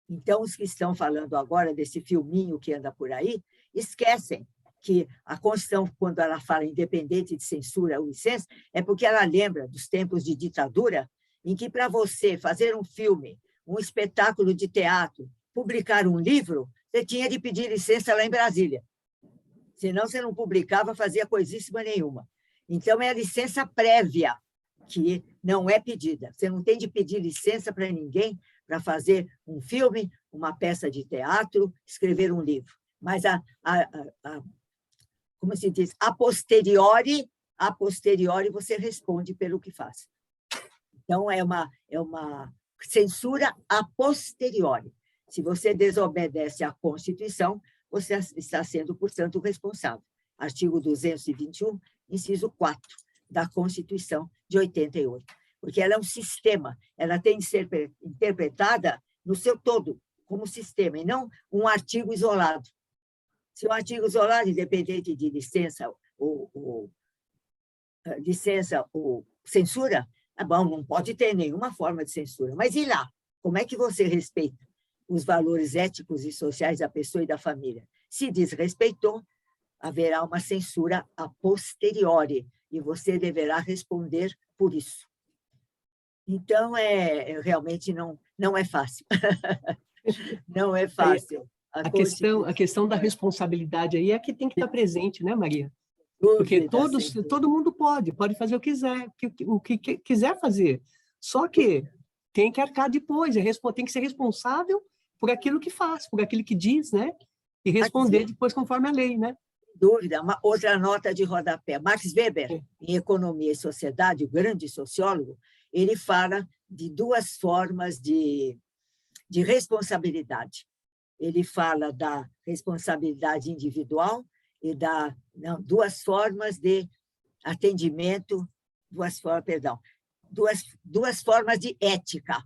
Então, os que estão falando agora desse filminho que anda por aí, esquecem que a Constituição, quando ela fala independente de censura ou licença, é porque ela lembra dos tempos de ditadura, em que, para você fazer um filme, um espetáculo de teatro, publicar um livro, você tinha de pedir licença lá em Brasília. Senão você não publicava, fazia coisíssima nenhuma. Então, é a licença prévia, que não é pedida. Você não tem de pedir licença para ninguém para fazer um filme, uma peça de teatro, escrever um livro. Mas, como se diz, a posteriori, você responde pelo que faz. Então, é uma censura a posteriori. Se você desobedece à Constituição, você está sendo, portanto, responsável. Artigo 221, inciso 4, da Constituição de 88. Porque ela é um sistema, ela tem de ser interpretada no seu todo, como sistema, e não um artigo isolado. Se um artigo isolado, independente de licença ou censura, bom, não pode ter nenhuma forma de censura. Mas e lá? Como é que você respeita os valores éticos e sociais da pessoa e da família? Se desrespeitou, haverá uma censura a posteriori, e você deverá responder por isso. Então, realmente não é fácil. Não é fácil. A questão da responsabilidade aí é que tem que estar presente, né, Maria? Porque todo mundo pode fazer o que quiser fazer. Só que tem que arcar depois, tem que ser responsável por aquilo que faz, por aquilo que diz, né? E responder depois conforme a lei, né? Dúvida, uma outra nota de rodapé. Max Weber, em Economia e Sociedade, o grande sociólogo, ele fala de duas formas de responsabilidade. Ele fala da responsabilidade individual e duas formas de atendimento, duas formas de ética.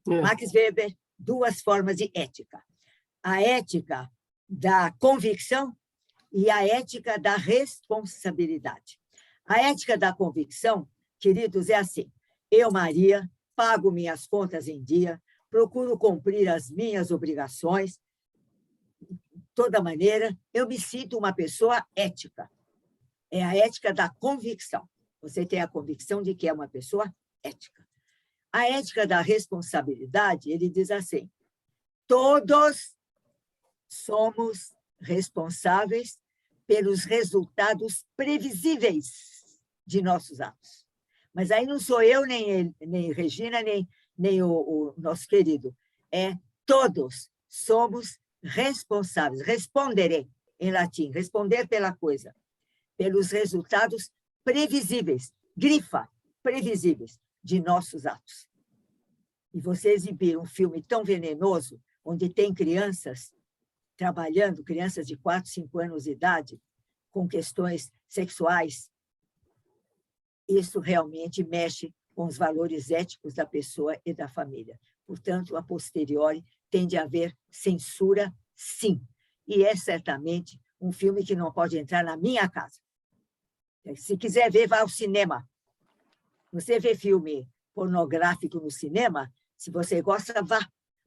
Max Weber, duas formas de ética. A ética da convicção e a ética da responsabilidade. A ética da convicção, queridos, é assim: eu, Maria, pago minhas contas em dia, procuro cumprir as minhas obrigações, de toda maneira, eu me sinto uma pessoa ética. É a ética da convicção. Você tem a convicção de que é uma pessoa ética. A ética da responsabilidade, ele diz assim: todos somos responsáveis pelos resultados previsíveis de nossos atos. Mas aí não sou eu, nem Regina, nem o nosso querido. Todos somos responsáveis. Respondere, em latim, responder pela coisa. Pelos resultados previsíveis, grifa, previsíveis, de nossos atos. E você exibir um filme tão venenoso, onde tem crianças trabalhando, crianças de 4, 5 anos de idade, com questões sexuais, isso realmente mexe com os valores éticos da pessoa e da família. Portanto, a posteriori, tem de haver censura, sim. E é certamente um filme que não pode entrar na minha casa. Se quiser ver, vá ao cinema. Você vê filme pornográfico no cinema, se você gosta, vá.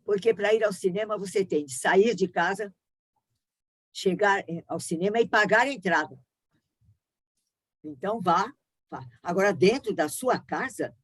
Porque para ir ao cinema você tem de sair de casa, chegar ao cinema e pagar a entrada. Então, vá. Agora, dentro da sua casa,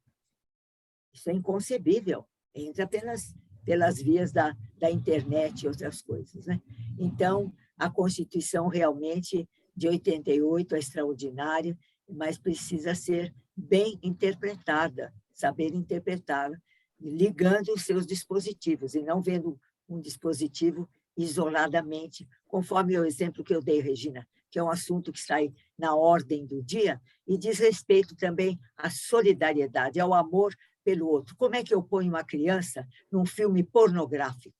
isso é inconcebível. Entra pelas vias da internet e outras coisas, né? Então, a Constituição realmente, de 88, é extraordinária, mas precisa ser bem interpretada, saber interpretá-la, ligando os seus dispositivos, e não vendo um dispositivo isoladamente, conforme o exemplo que eu dei, Regina, que é um assunto que sai na ordem do dia e diz respeito também à solidariedade, ao amor pelo outro. Como é que eu ponho uma criança num filme pornográfico?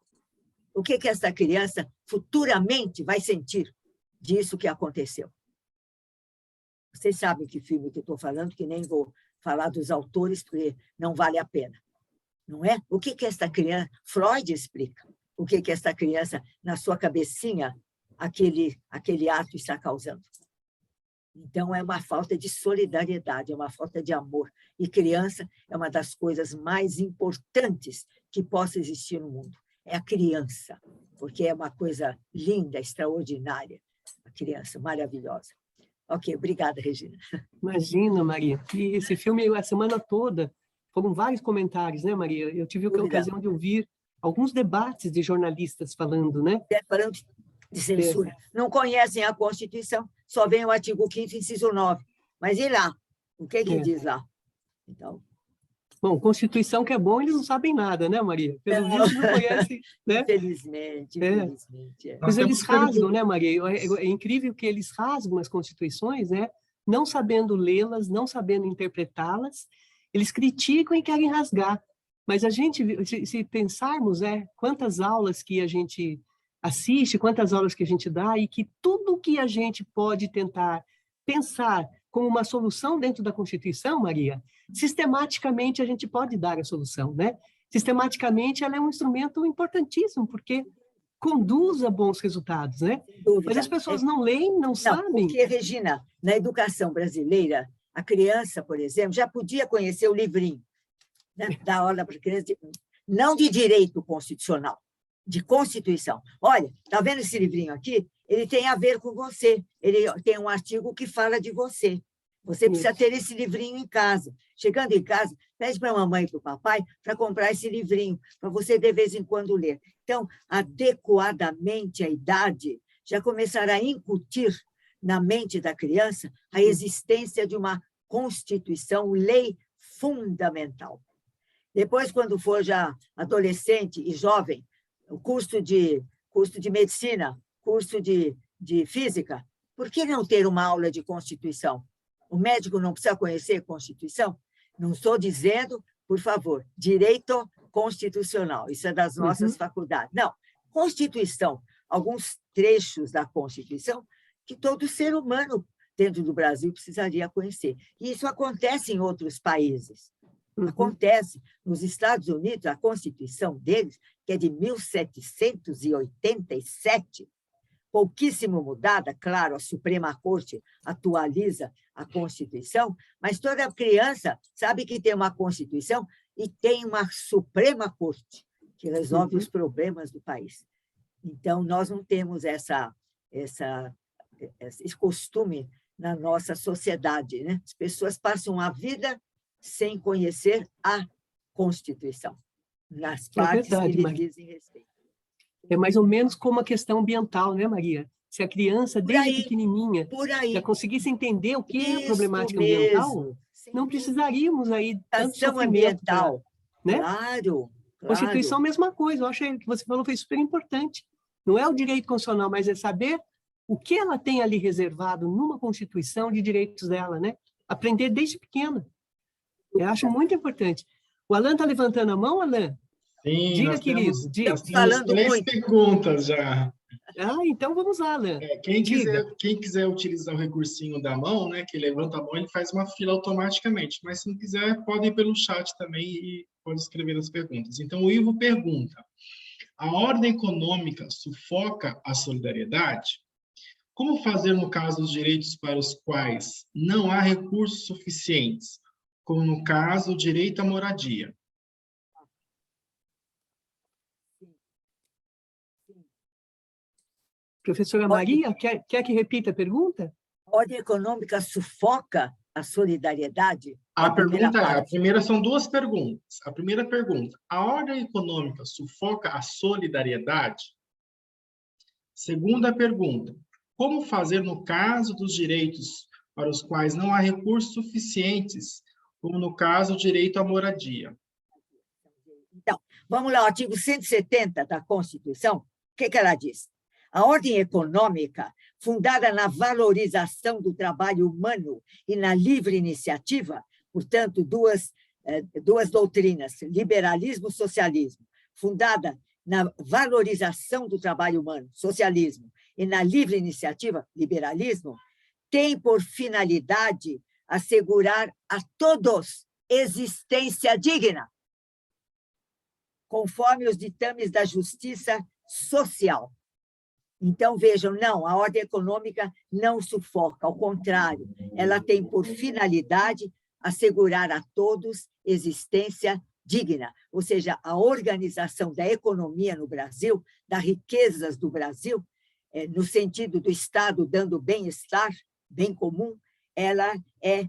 O que essa criança futuramente vai sentir disso que aconteceu? Vocês sabem que filme que eu estou falando, que nem vou falar dos autores, porque não vale a pena. Não é? O que essa criança... Freud explica o que essa criança, na sua cabecinha, aquele ato está causando. Então, é uma falta de solidariedade, é uma falta de amor. E criança é uma das coisas mais importantes que possa existir no mundo. É a criança, porque é uma coisa linda, extraordinária. A criança, maravilhosa. Ok, obrigada, Regina. Imagina, Maria. E esse filme, a semana toda, foram vários comentários, né, Maria? Eu tive a ocasião de ouvir alguns debates de jornalistas falando, né? Falando de censura. Não conhecem a Constituição, só vem o artigo 5º, inciso 9. Mas e lá? O que diz lá? Então, bom, Constituição que é bom, eles não sabem nada, né, Maria? Pelo visto, não conhecem, né? infelizmente. Mas eles rasgam, né, Maria? É incrível que eles rasgam as constituições, né? Não sabendo lê-las, não sabendo interpretá-las, eles criticam e querem rasgar. Mas a gente, se pensarmos, quantas aulas que a gente assiste, quantas aulas que a gente dá, e que tudo que a gente pode tentar pensar como uma solução dentro da Constituição, Maria, sistematicamente a gente pode dar a solução, né? Sistematicamente ela é um instrumento importantíssimo, porque conduz a bons resultados, né? Mas as pessoas não leem, não sabem. Porque, Regina, na educação brasileira, a criança, por exemplo, já podia conhecer o livrinho, né? Da aula para criança, não de direito constitucional, de Constituição. Olha, está vendo esse livrinho aqui? Ele tem a ver com você. Ele tem um artigo que fala de você. Você precisa ter esse livrinho em casa. Chegando em casa, pede para a mamãe e para o papai para comprar esse livrinho, para você, de vez em quando, ler. Então, adequadamente à idade, já começará a incutir na mente da criança a existência de uma Constituição, lei fundamental. Depois, quando for já adolescente e jovem, o curso de medicina, curso de física, por que não ter uma aula de Constituição? O médico não precisa conhecer Constituição? Não estou dizendo, por favor, direito constitucional, isso é das nossas faculdades. Não, Constituição, alguns trechos da Constituição que todo ser humano dentro do Brasil precisaria conhecer. E isso acontece em outros países. Acontece nos Estados Unidos, a Constituição deles, que é de 1787, pouquíssimo mudada, claro, a Suprema Corte atualiza a Constituição, mas toda criança sabe que tem uma Constituição e tem uma Suprema Corte que resolve os problemas do país. Então, nós não temos esse costume na nossa sociedade, né? As pessoas passam a vida sem conhecer a Constituição, nas partes que lhes dizem respeito. É mais ou menos como a questão ambiental, né, Maria? Se a criança, desde pequenininha, já conseguisse entender o que é a problemática ambiental, não precisaríamos aí tanto sofrimento ambiental, né? Claro. Constituição, mesma coisa. Eu achei que você falou foi super importante. Não é o direito constitucional, mas é saber o que ela tem ali reservado numa Constituição de direitos dela, né? Aprender desde pequena. Eu acho muito importante. O Alan está levantando a mão, Alan? Sim, diga, querido. Nós temos 3 perguntas já. Então vamos lá, Alan. Quem quiser utilizar o recursinho da mão, né, que levanta a mão, ele faz uma fila automaticamente. Mas se não quiser, pode ir pelo chat também e pode escrever as perguntas. Então, o Ivo pergunta: a ordem econômica sufoca a solidariedade? Como fazer no caso dos direitos para os quais não há recursos suficientes, como no caso o direito à moradia? Professora Maria, quer que repita a pergunta? A ordem econômica sufoca a solidariedade? A primeira são 2 perguntas. A primeira pergunta: a ordem econômica sufoca a solidariedade? Segunda pergunta: como fazer no caso dos direitos para os quais não há recursos suficientes, como no caso o direito à moradia? Então, vamos lá, o artigo 170 da Constituição, o que ela diz? A ordem econômica, fundada na valorização do trabalho humano e na livre iniciativa, portanto, duas doutrinas, liberalismo e socialismo, fundada na valorização do trabalho humano, socialismo, e na livre iniciativa, liberalismo, tem por finalidade assegurar a todos existência digna, conforme os ditames da justiça social. Então, vejam, não, a ordem econômica não sufoca, ao contrário, ela tem por finalidade assegurar a todos existência digna, ou seja, a organização da economia no Brasil, das riquezas do Brasil, no sentido do Estado dando bem-estar, bem comum, ela é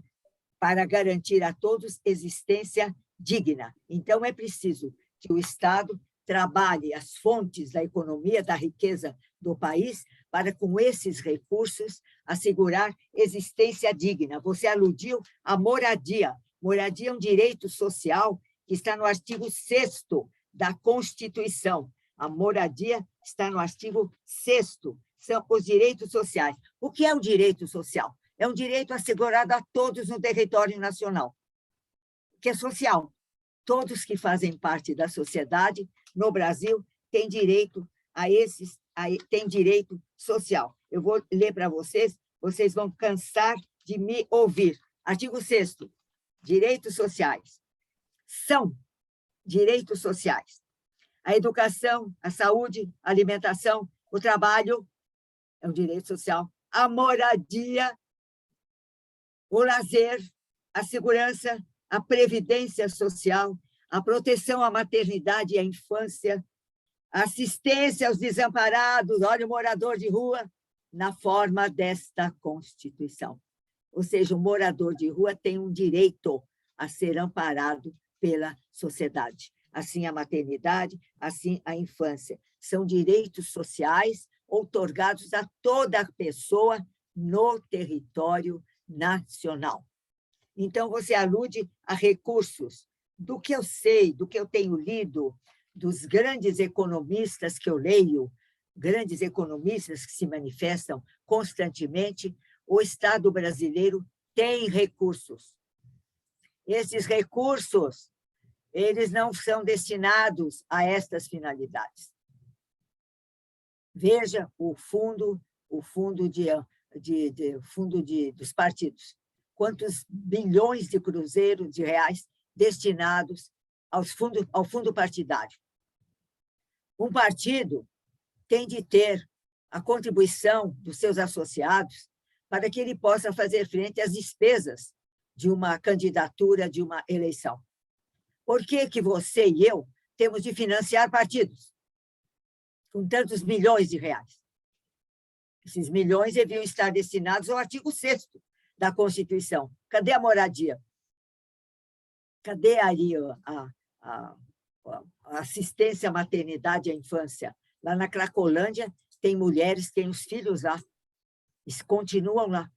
para garantir a todos existência digna. Então, é preciso que o Estado trabalhe as fontes da economia, da riqueza do país, para, com esses recursos, assegurar existência digna. Você aludiu à moradia. Moradia é um direito social que está no artigo 6º da Constituição. A moradia está no artigo 6º, são os direitos sociais. O que é o direito social? É um direito assegurado a todos no território nacional, que é social. Todos que fazem parte da sociedade no Brasil têm direito têm direito social. Eu vou ler para vocês, vocês vão cansar de me ouvir. Artigo 6º, direitos sociais. São direitos sociais. A educação, a saúde, a alimentação, o trabalho é um direito social. A moradia, o lazer, a segurança, a previdência social, a proteção à maternidade e à infância, a assistência aos desamparados, olha o morador de rua, na forma desta Constituição. Ou seja, o morador de rua tem um direito a ser amparado pela sociedade. Assim a maternidade, assim a infância. São direitos sociais outorgados a toda pessoa no território nacional. Então, você alude a recursos. Do que eu sei, do que eu tenho lido, dos grandes economistas que eu leio, grandes economistas que se manifestam constantemente, o Estado brasileiro tem recursos. Esses recursos, eles não são destinados a estas finalidades. Veja o fundo dos partidos. Quantos bilhões de cruzeiros de reais destinados ao fundo partidário. Um partido tem de ter a contribuição dos seus associados para que ele possa fazer frente às despesas de uma candidatura, de uma eleição. Por que você e eu temos de financiar partidos com tantos milhões de reais? Esses milhões deviam estar destinados ao artigo 6º da Constituição. Cadê a moradia? Cadê ali a assistência à maternidade e à infância? Lá na Cracolândia, tem mulheres, tem os filhos lá, eles continuam lá,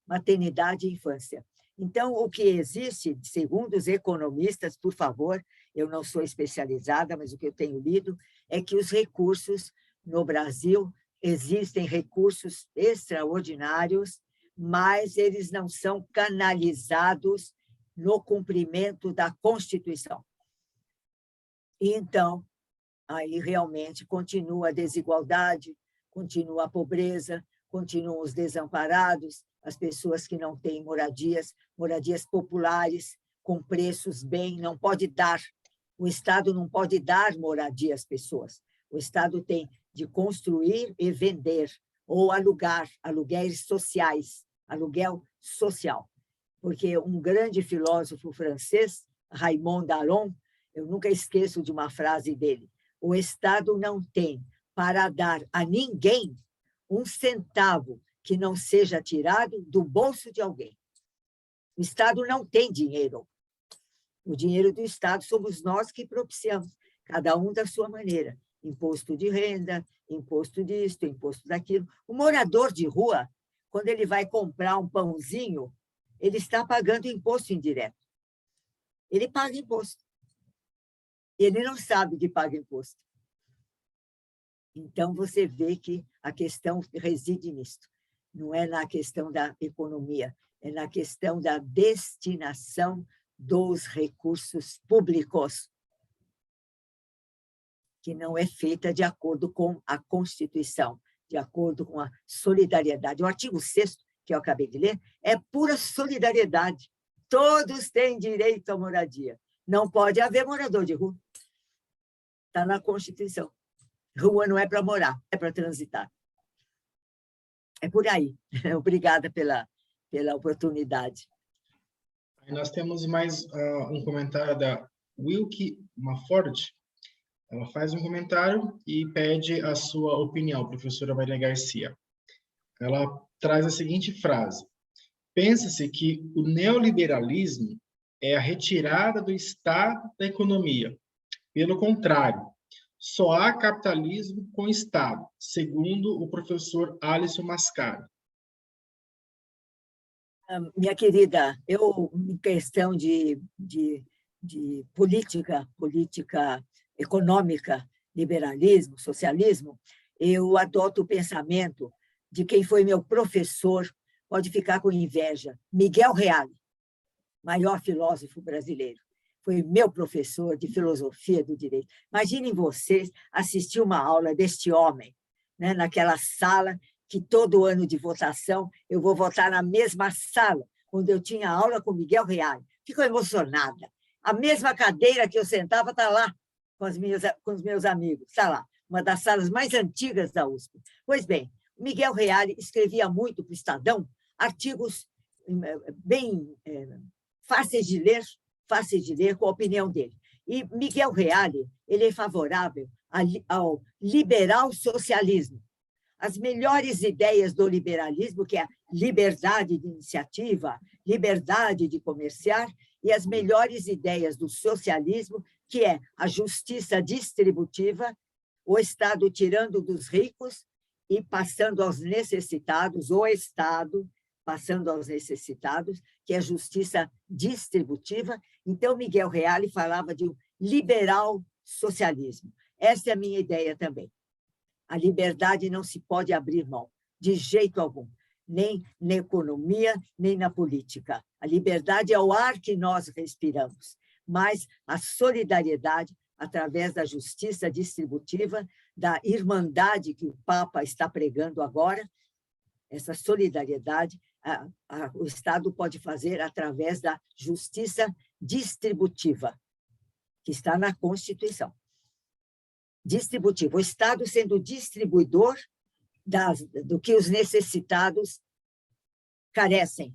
maternidade e infância. Então, o que existe, segundo os economistas, por favor, eu não sou especializada, mas o que eu tenho lido é que os recursos no Brasil, existem recursos extraordinários, mas eles não são canalizados no cumprimento da Constituição. Então, aí realmente continua a desigualdade, continua a pobreza, continuam os desamparados, as pessoas que não têm moradias populares, com preços bem, não pode dar. O Estado não pode dar moradia às pessoas. O Estado tem de construir e vender, ou alugar, aluguéis sociais, aluguel social. Porque um grande filósofo francês, Raymond Aron, eu nunca esqueço de uma frase dele: o Estado não tem para dar a ninguém um centavo que não seja tirado do bolso de alguém. O Estado não tem dinheiro. O dinheiro do Estado somos nós que propiciamos, cada um da sua maneira. Imposto de renda, imposto disto, imposto daquilo. O morador de rua, quando ele vai comprar um pãozinho, ele está pagando imposto indireto. Ele paga imposto. Ele não sabe que paga imposto. Então, você vê que a questão reside nisto. Não é na questão da economia, é na questão da destinação dos recursos públicos, que não é feita de acordo com a Constituição, de acordo com a solidariedade. O artigo 6º, que eu acabei de ler, é pura solidariedade. Todos têm direito à moradia. Não pode haver morador de rua. Está na Constituição. Rua não é para morar, é para transitar. É por aí. Obrigada pela oportunidade. Aí nós temos mais um comentário da Wilkie Mafford. Ela faz um comentário e pede a sua opinião, professora Maria Garcia. Ela traz a seguinte frase: pensa-se que o neoliberalismo é a retirada do Estado da economia. Pelo contrário, só há capitalismo com Estado, segundo o professor Alisson Mascaro. Minha querida, eu, em questão de política econômica, liberalismo, socialismo, eu adoto o pensamento de quem foi meu professor, pode ficar com inveja, Miguel Reale, maior filósofo brasileiro. Foi meu professor de filosofia do direito. Imaginem vocês assistir uma aula deste homem, né, naquela sala que todo ano de votação eu vou votar na mesma sala onde eu tinha aula com Miguel Reale. Fico emocionada. A mesma cadeira que eu sentava está lá com os meus amigos, está lá, uma das salas mais antigas da USP. Pois bem, Miguel Reale escrevia muito para o Estadão artigos bem fáceis de ler com a opinião dele. E Miguel Reale, ele é favorável ao liberal socialismo. As melhores ideias do liberalismo, que é a liberdade de iniciativa, liberdade de comerciar, e as melhores ideias do socialismo, que é a justiça distributiva, o Estado tirando dos ricos e passando aos necessitados, o Estado passando aos necessitados, que é a justiça distributiva. Então, Miguel Reale falava de um liberal socialismo. Essa é a minha ideia também. A liberdade não se pode abrir mão, de jeito algum, nem na economia, nem na política. A liberdade é o ar que nós respiramos, mas a solidariedade, através da justiça distributiva, da irmandade que o Papa está pregando agora, essa solidariedade, o Estado pode fazer através da justiça distributiva, que está na Constituição. Distributivo, o Estado sendo distribuidor do que os necessitados carecem,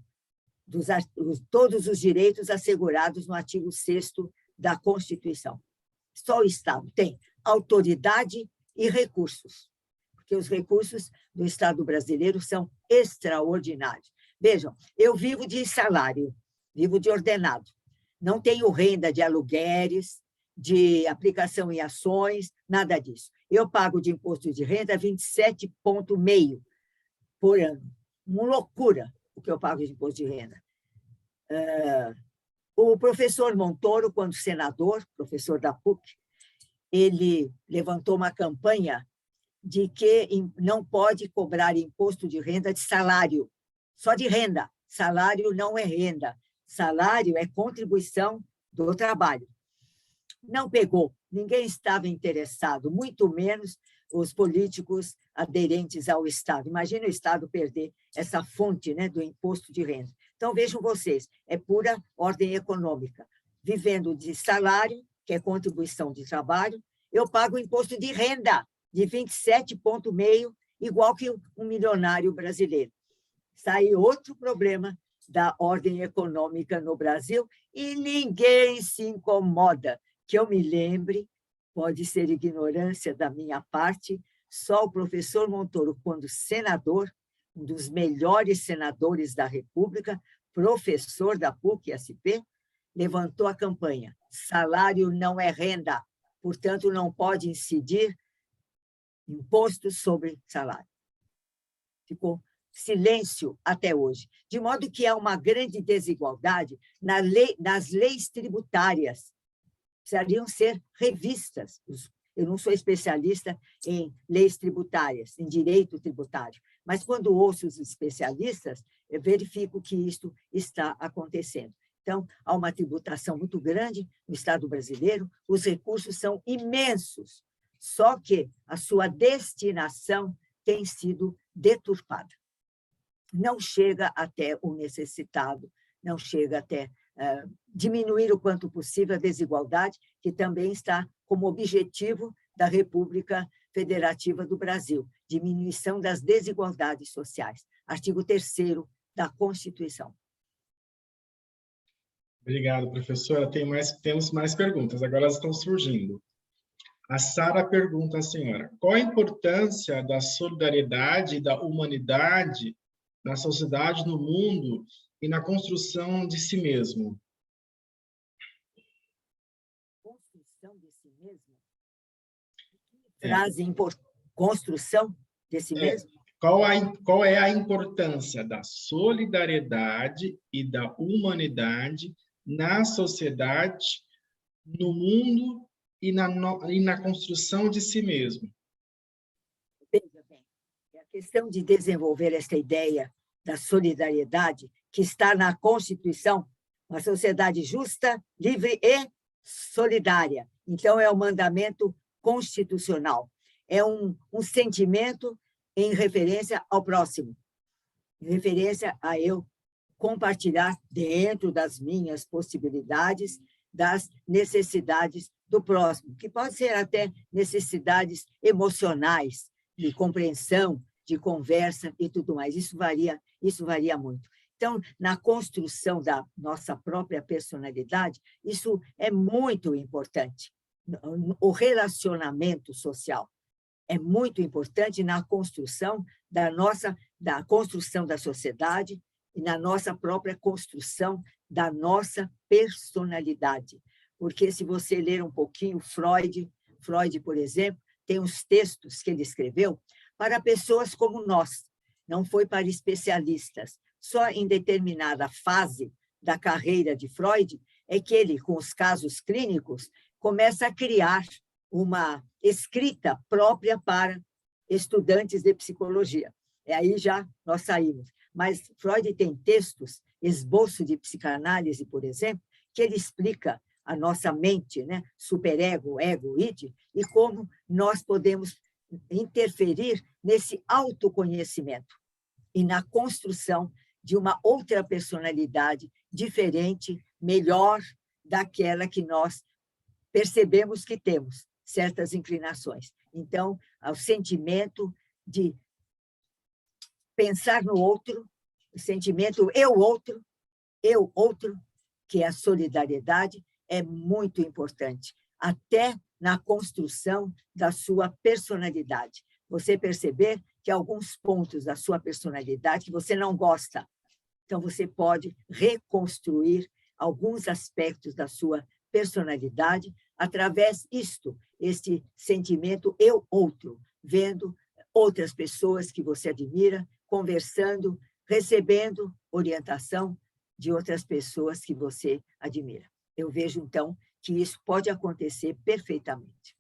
todos os direitos assegurados no artigo 6º da Constituição. Só o Estado tem autoridade e recursos, porque os recursos do Estado brasileiro são extraordinários. Vejam, eu vivo de salário, vivo de ordenado, não tenho renda de aluguéis, de aplicação em ações, nada disso. Eu pago de imposto de renda 27,5% por ano. Uma loucura o que eu pago de imposto de renda. O professor Montoro, quando senador, professor da PUC, ele levantou uma campanha de que não pode cobrar imposto de renda de salário, só de renda. Salário não é renda. Salário é contribuição do trabalho. Não pegou, ninguém estava interessado, muito menos os políticos aderentes ao Estado. Imagina o Estado perder essa fonte, né, do imposto de renda. Então, vejam vocês, é pura ordem econômica. Vivendo de salário, que é contribuição de trabalho, eu pago imposto de renda de 27,5%, igual que um milionário brasileiro. Está aí outro problema da ordem econômica no Brasil e ninguém se incomoda. Que eu me lembre, pode ser ignorância da minha parte, só o professor Montoro, quando senador, um dos melhores senadores da República, professor da PUC-SP, levantou a campanha: salário não é renda, portanto, não pode incidir imposto sobre salário. Ficou silêncio até hoje, de modo que há uma grande desigualdade nas leis tributárias. Precisariam ser revistas. Eu não sou especialista em leis tributárias, em direito tributário, mas quando ouço os especialistas, eu verifico que isto está acontecendo. Então, há uma tributação muito grande no Estado brasileiro, os recursos são imensos, só que a sua destinação tem sido deturpada. Não chega até o necessitado, não chega até diminuir o quanto possível a desigualdade, que também está como objetivo da República Federativa do Brasil, diminuição das desigualdades sociais, artigo 3º da Constituição. Obrigado, professora. Temos mais perguntas, agora elas estão surgindo. A Sara pergunta à senhora: qual a importância da solidariedade e da humanidade na sociedade, no mundo e na construção de si mesmo? Construção de si mesmo? frase construção desse mesmo? Qual é a importância da solidariedade e da humanidade na sociedade, no mundo e na construção de si mesmo? Veja bem, é a questão de desenvolver esta ideia da solidariedade que está na Constituição, uma sociedade justa, livre e solidária. Então, é o mandamento constitucional. É um sentimento em referência ao próximo, em referência a eu compartilhar dentro das minhas possibilidades, das necessidades do próximo, que pode ser até necessidades emocionais, de compreensão, de conversa e tudo mais. Isso varia muito. Então, na construção da nossa própria personalidade, isso é muito importante. O relacionamento social é muito importante na construção da construção da sociedade e na nossa própria construção da nossa personalidade. Porque se você ler um pouquinho Freud, por exemplo, tem uns textos que ele escreveu para pessoas como nós, não foi para especialistas. Só em determinada fase da carreira de Freud é que ele, com os casos clínicos, começa a criar uma escrita própria para estudantes de psicologia. E aí já nós saímos. Mas Freud tem textos, esboço de psicanálise, por exemplo, que ele explica a nossa mente, né? Superego, ego, id, e como nós podemos interferir nesse autoconhecimento e na construção de uma outra personalidade diferente, melhor daquela que nós percebemos que temos certas inclinações. Então, o sentimento de pensar no outro, o sentimento eu outro, que é a solidariedade, é muito importante, até na construção da sua personalidade. Você perceber que alguns pontos da sua personalidade que você não gosta, então você pode reconstruir alguns aspectos da sua personalidade através este sentimento eu outro, vendo outras pessoas que você admira, conversando, recebendo orientação de outras pessoas que você admira. Eu vejo, então, que isso pode acontecer perfeitamente.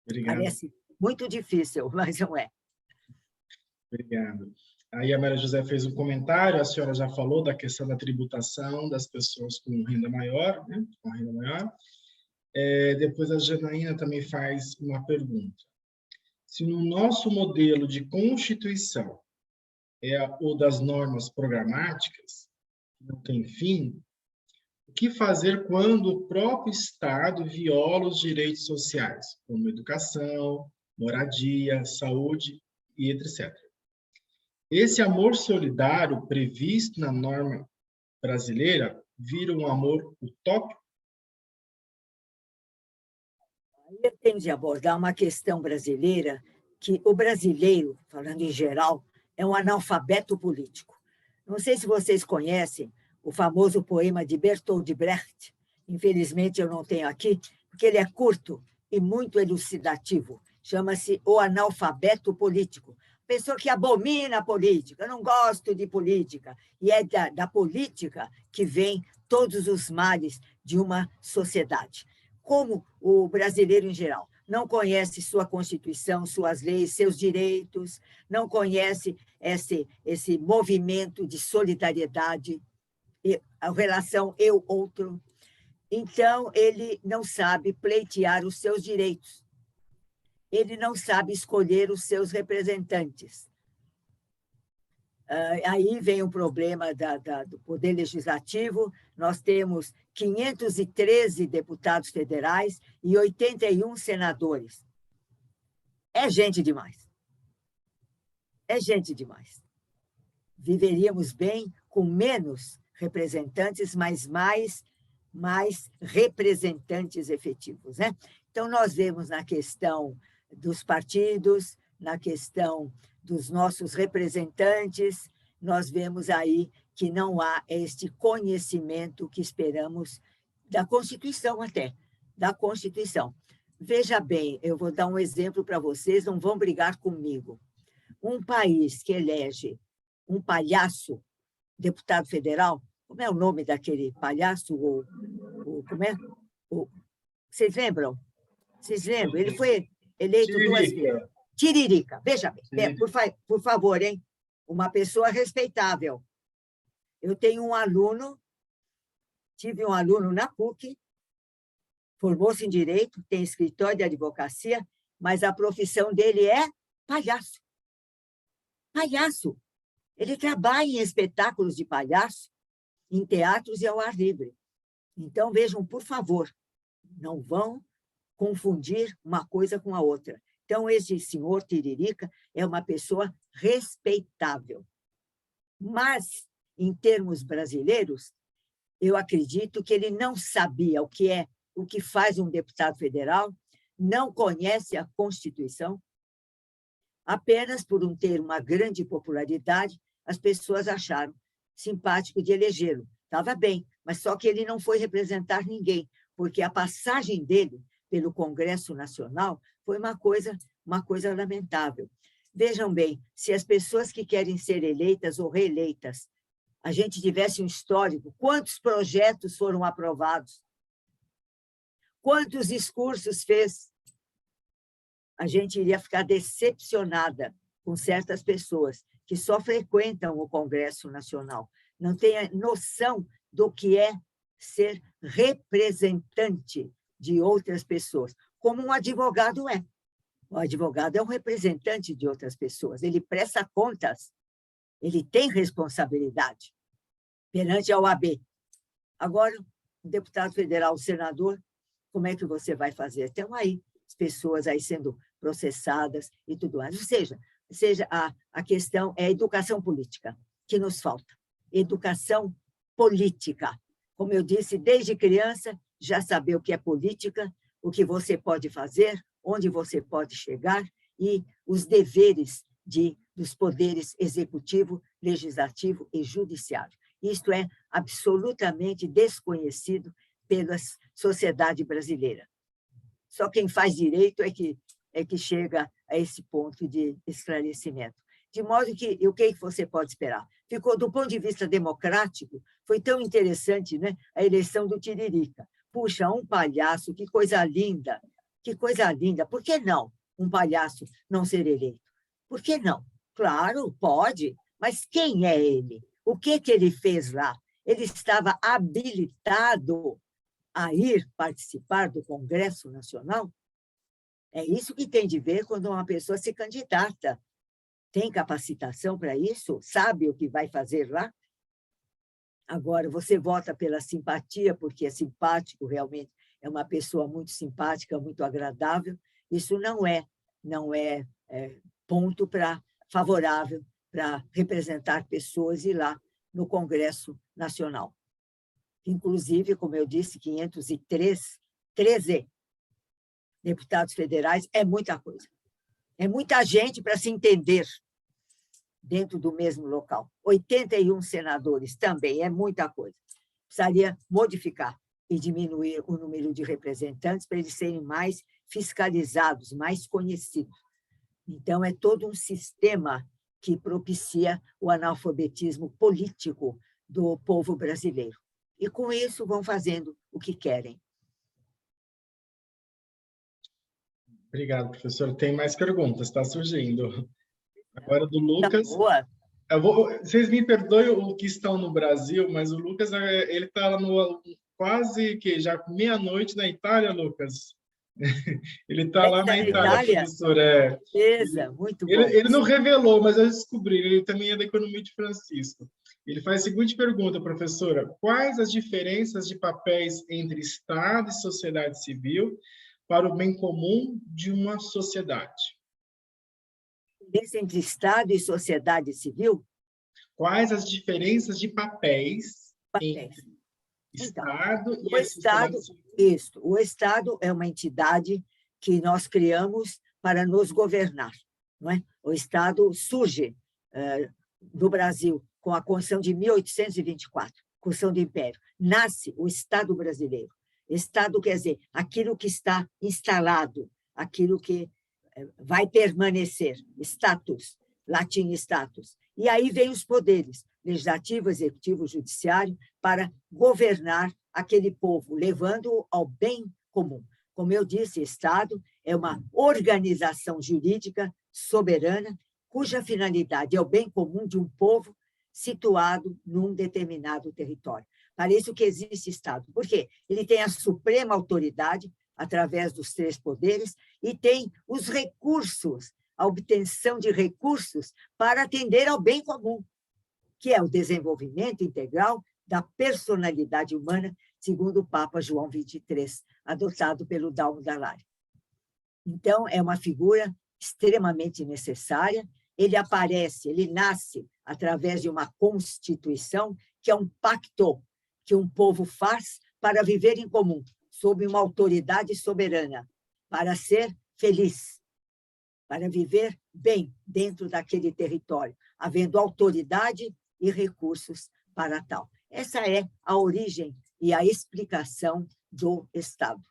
Obrigado. Parece muito difícil, mas não é. Obrigado. Aí a Maria José fez um comentário, a senhora já falou da questão da tributação das pessoas com renda maior, né? Com renda maior. Depois a Janaína também faz uma pergunta. Se no nosso modelo de constituição é o das normas programáticas, não tem fim, o que fazer quando o próprio Estado viola os direitos sociais, como educação, moradia, saúde e etc. Esse amor solidário previsto na norma brasileira vira um amor utópico? Eu tenho de abordar uma questão brasileira, que o brasileiro, falando em geral, é um analfabeto político. Não sei se vocês conhecem o famoso poema de Bertolt Brecht. Infelizmente, eu não tenho aqui, porque ele é curto e muito elucidativo. Chama-se O Analfabeto Político. Pessoa que abomina a política, eu não gosto de política. E é da política que vem todos os males de uma sociedade. Como o brasileiro em geral não conhece sua Constituição, suas leis, seus direitos, não conhece esse movimento de solidariedade, a relação eu-outro, então ele não sabe pleitear os seus direitos. Ele não sabe escolher os seus representantes. Aí vem o problema do Poder Legislativo. Nós temos 513 deputados federais e 81 senadores. É gente demais. É gente demais. Viveríamos bem com menos representantes, mas mais representantes efetivos, né? Então, nós vemos na questão dos partidos, na questão dos nossos representantes, nós vemos aí que não há este conhecimento que esperamos da Constituição até, da Constituição. Veja bem, eu vou dar um exemplo para vocês, não vão brigar comigo. Um país que elege um palhaço, deputado federal, como é o nome daquele palhaço? Como é? Vocês lembram? Vocês lembram? Ele foi eleito duas vezes. Tiririca. Veja bem, por favor, hein? Uma pessoa respeitável. Eu tenho um aluno, tive um aluno na PUC, formou-se em Direito, tem escritório de advocacia, mas a profissão dele é palhaço. Palhaço. Ele trabalha em espetáculos de palhaço, em teatros e ao ar livre. Então, vejam, por favor, não vão confundir uma coisa com a outra. Então, esse senhor Tiririca é uma pessoa respeitável. Mas, em termos brasileiros, eu acredito que ele não sabia o que faz um deputado federal, não conhece a Constituição. Apenas por ter uma grande popularidade, as pessoas acharam simpático de elegê-lo. Estava bem, mas só que ele não foi representar ninguém, porque a passagem dele pelo Congresso Nacional foi uma coisa lamentável. Vejam bem, se as pessoas que querem ser eleitas ou reeleitas, a gente tivesse um histórico, quantos projetos foram aprovados? Quantos discursos fez? A gente iria ficar decepcionada com certas pessoas que só frequentam o Congresso Nacional, não têm noção do que é ser representante de outras pessoas, como um advogado é. O advogado é um representante de outras pessoas, ele presta contas, ele tem responsabilidade perante a OAB. Agora, o deputado federal, o senador, como é que você vai fazer? Estão aí as pessoas aí sendo processadas e tudo mais. Ou seja, a questão é a educação política que nos falta. Educação política. Como eu disse, desde criança, já saber o que é política, o que você pode fazer, onde você pode chegar e os deveres dos poderes executivo, legislativo e judiciário. Isto é absolutamente desconhecido pela sociedade brasileira. Só quem faz direito é que chega a esse ponto de esclarecimento. De modo que, o que você pode esperar? Ficou, do ponto de vista democrático, foi tão interessante, né, a eleição do Tiririca. Puxa, um palhaço, que coisa linda, que coisa linda. Por que não um palhaço não ser eleito? Por que não? Claro, pode, mas quem é ele? O que ele fez lá? Ele estava habilitado a ir participar do Congresso Nacional? É isso que tem de ver quando uma pessoa se candidata. Tem capacitação para isso? Sabe o que vai fazer lá? Agora, você vota pela simpatia, porque é simpático, realmente é uma pessoa muito simpática, muito agradável. Isso não é ponto favorável para representar pessoas e ir lá no Congresso Nacional. Inclusive, como eu disse, 513 deputados federais é muita coisa. É muita gente para se entender dentro do mesmo local. 81 senadores também é muita coisa. Precisaria modificar e diminuir o número de representantes para eles serem mais fiscalizados, mais conhecidos. Então, é todo um sistema que propicia o analfabetismo político do povo brasileiro. E, com isso, vão fazendo o que querem. Obrigado, professor. Tem mais perguntas, está surgindo. Agora do Lucas. Boa. Vocês me perdoem o que estão no Brasil, mas o Lucas ele está quase que já meia-noite na Itália, Lucas. Ele está lá na Itália, professor. Beleza, muito bom. Ele não revelou, mas eu descobri. Ele também é da Economia de Francisco. Ele faz a seguinte pergunta, professora: quais as diferenças de papéis entre Estado e sociedade civil para o bem comum de uma sociedade? Entre Estado e sociedade civil? Quais as diferenças de papéis entre Estado e a sociedade civil? Isso. O Estado é uma entidade que nós criamos para nos governar, não é? O Estado surge no Brasil com a Constituição de 1824, Constituição do Império. Nasce o Estado brasileiro. Estado quer dizer aquilo que está instalado, aquilo que vai permanecer, status, latim status. E aí vem os poderes, legislativo, executivo, judiciário, para governar aquele povo, levando-o ao bem comum. Como eu disse, Estado é uma organização jurídica soberana, cuja finalidade é o bem comum de um povo situado num determinado território. Para isso que existe Estado. Por quê? Ele tem a suprema autoridade, através dos 3 poderes, e tem os recursos, a obtenção de recursos para atender ao bem comum, que é o desenvolvimento integral da personalidade humana, segundo o Papa João XXIII, adotado pelo Dalmo Dall'Aria. Então, é uma figura extremamente necessária. Ele aparece, ele nasce através de uma constituição, que é um pacto que um povo faz para viver em comum, sob uma autoridade soberana, para ser feliz, para viver bem dentro daquele território, havendo autoridade e recursos para tal. Essa é a origem e a explicação do Estado.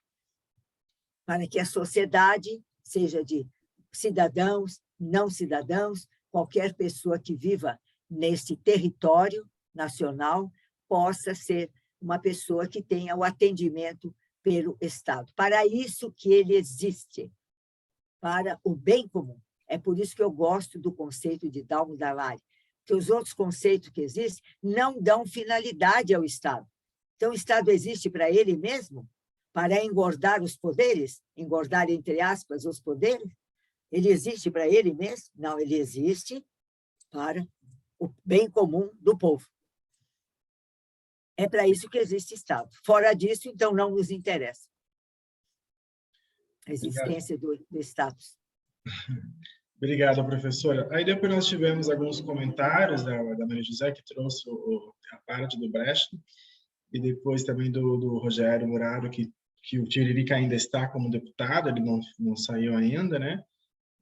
Para que a sociedade seja de cidadãos, não cidadãos, qualquer pessoa que viva nesse território nacional possa ser uma pessoa que tenha o atendimento pelo Estado. Para isso que ele existe, para o bem comum. É por isso que eu gosto do conceito de Dalmo Dall'Aria, que os outros conceitos que existem não dão finalidade ao Estado. Então, o Estado existe para ele mesmo, para engordar os poderes, engordar, entre aspas, os poderes? Ele existe para ele mesmo? Não, ele existe para o bem comum do povo. É para isso que existe Estado. Fora disso, então, não nos interessa a existência do status. Obrigado, professora. Aí depois nós tivemos alguns comentários da Maria José, que trouxe a parte do Brecht, e depois também do Rogério Muraro, que o Tiririca ainda está como deputado, ele não saiu ainda, né?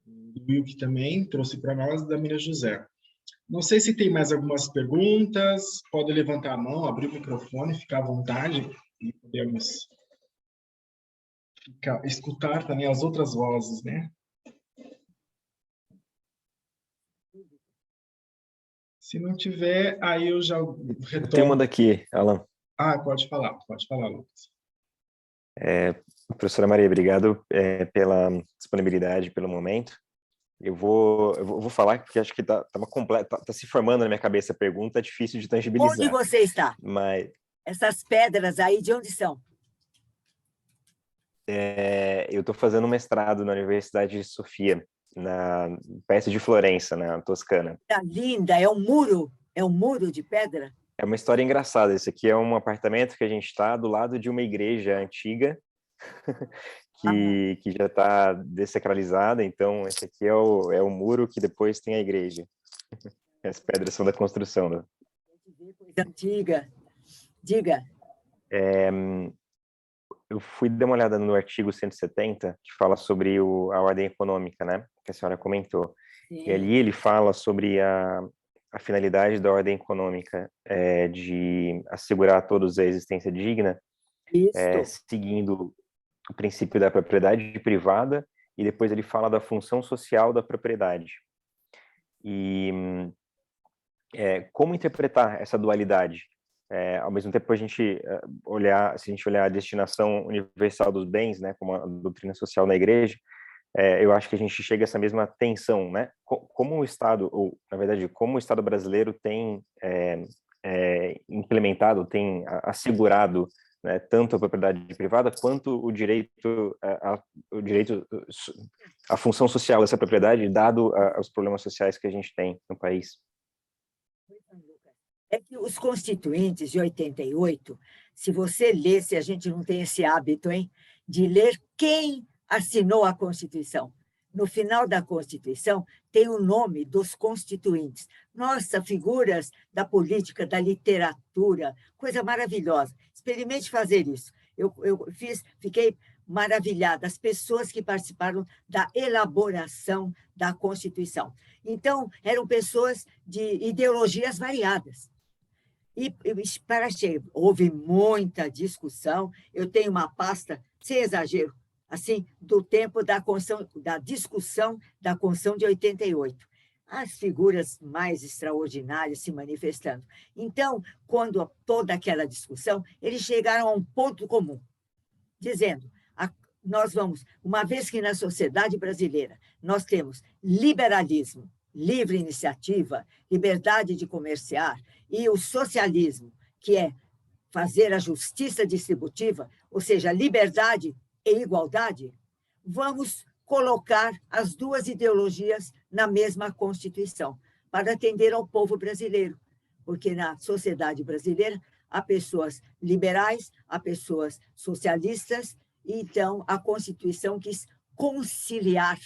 O Will, que também trouxe para nós, da Maria José. Não sei se tem mais algumas perguntas, pode levantar a mão, abrir o microfone, ficar à vontade, e podemos escutar também as outras vozes, né? Se não tiver, aí eu já retorno. Tem uma daqui, Alan. Pode falar, Lucas. Professora Maria, obrigado pela disponibilidade, pelo momento. Eu vou falar, porque acho que tá se formando na minha cabeça a pergunta, é difícil de tangibilizar. Onde você está? Mas essas pedras aí, de onde são? Eu estou fazendo um mestrado na Universidade de Sofia, perto de Florença, na Toscana. Tá linda, é um muro de pedra? É uma história engraçada. Esse aqui é um apartamento que a gente está do lado de uma igreja antiga, que já está dessacralizada. Então, esse aqui é o muro que depois tem a igreja. As pedras são da construção. Né? Coisa antiga. Diga. Eu fui dar uma olhada no artigo 170, que fala sobre a ordem econômica, né? Que a senhora comentou. Sim. E ali ele fala sobre a finalidade da ordem econômica de assegurar a todos a existência digna, seguindo o princípio da propriedade privada, e depois ele fala da função social da propriedade. E como interpretar essa dualidade? Ao mesmo tempo, se a gente olhar a destinação universal dos bens, né, como a doutrina social na igreja, eu acho que a gente chega a essa mesma tensão, né? Como o Estado, ou na verdade, como o Estado brasileiro tem implementado, tem assegurado, né, tanto a propriedade privada quanto o direito, a função social dessa propriedade, dado os problemas sociais que a gente tem no país. É que os constituintes de 88, se você lesse, a gente não tem esse hábito, hein, de ler quem assinou a Constituição. No final da Constituição, tem o nome dos constituintes. Nossa, figuras da política, da literatura, coisa maravilhosa. Experimente fazer isso. Eu fiquei maravilhada, as pessoas que participaram da elaboração da Constituição. Então, eram pessoas de ideologias variadas. E houve muita discussão. Eu tenho uma pasta, sem exagero, assim, do tempo da discussão da Constituição de 88. As figuras mais extraordinárias se manifestando. Então, quando toda aquela discussão, eles chegaram a um ponto comum, dizendo, nós vamos, uma vez que na sociedade brasileira nós temos liberalismo, livre iniciativa, liberdade de comerciar, e o socialismo, que é fazer a justiça distributiva, ou seja, liberdade e igualdade, vamos colocar as duas ideologias na mesma Constituição, para atender ao povo brasileiro, porque na sociedade brasileira há pessoas liberais, há pessoas socialistas, e então a Constituição quis conciliar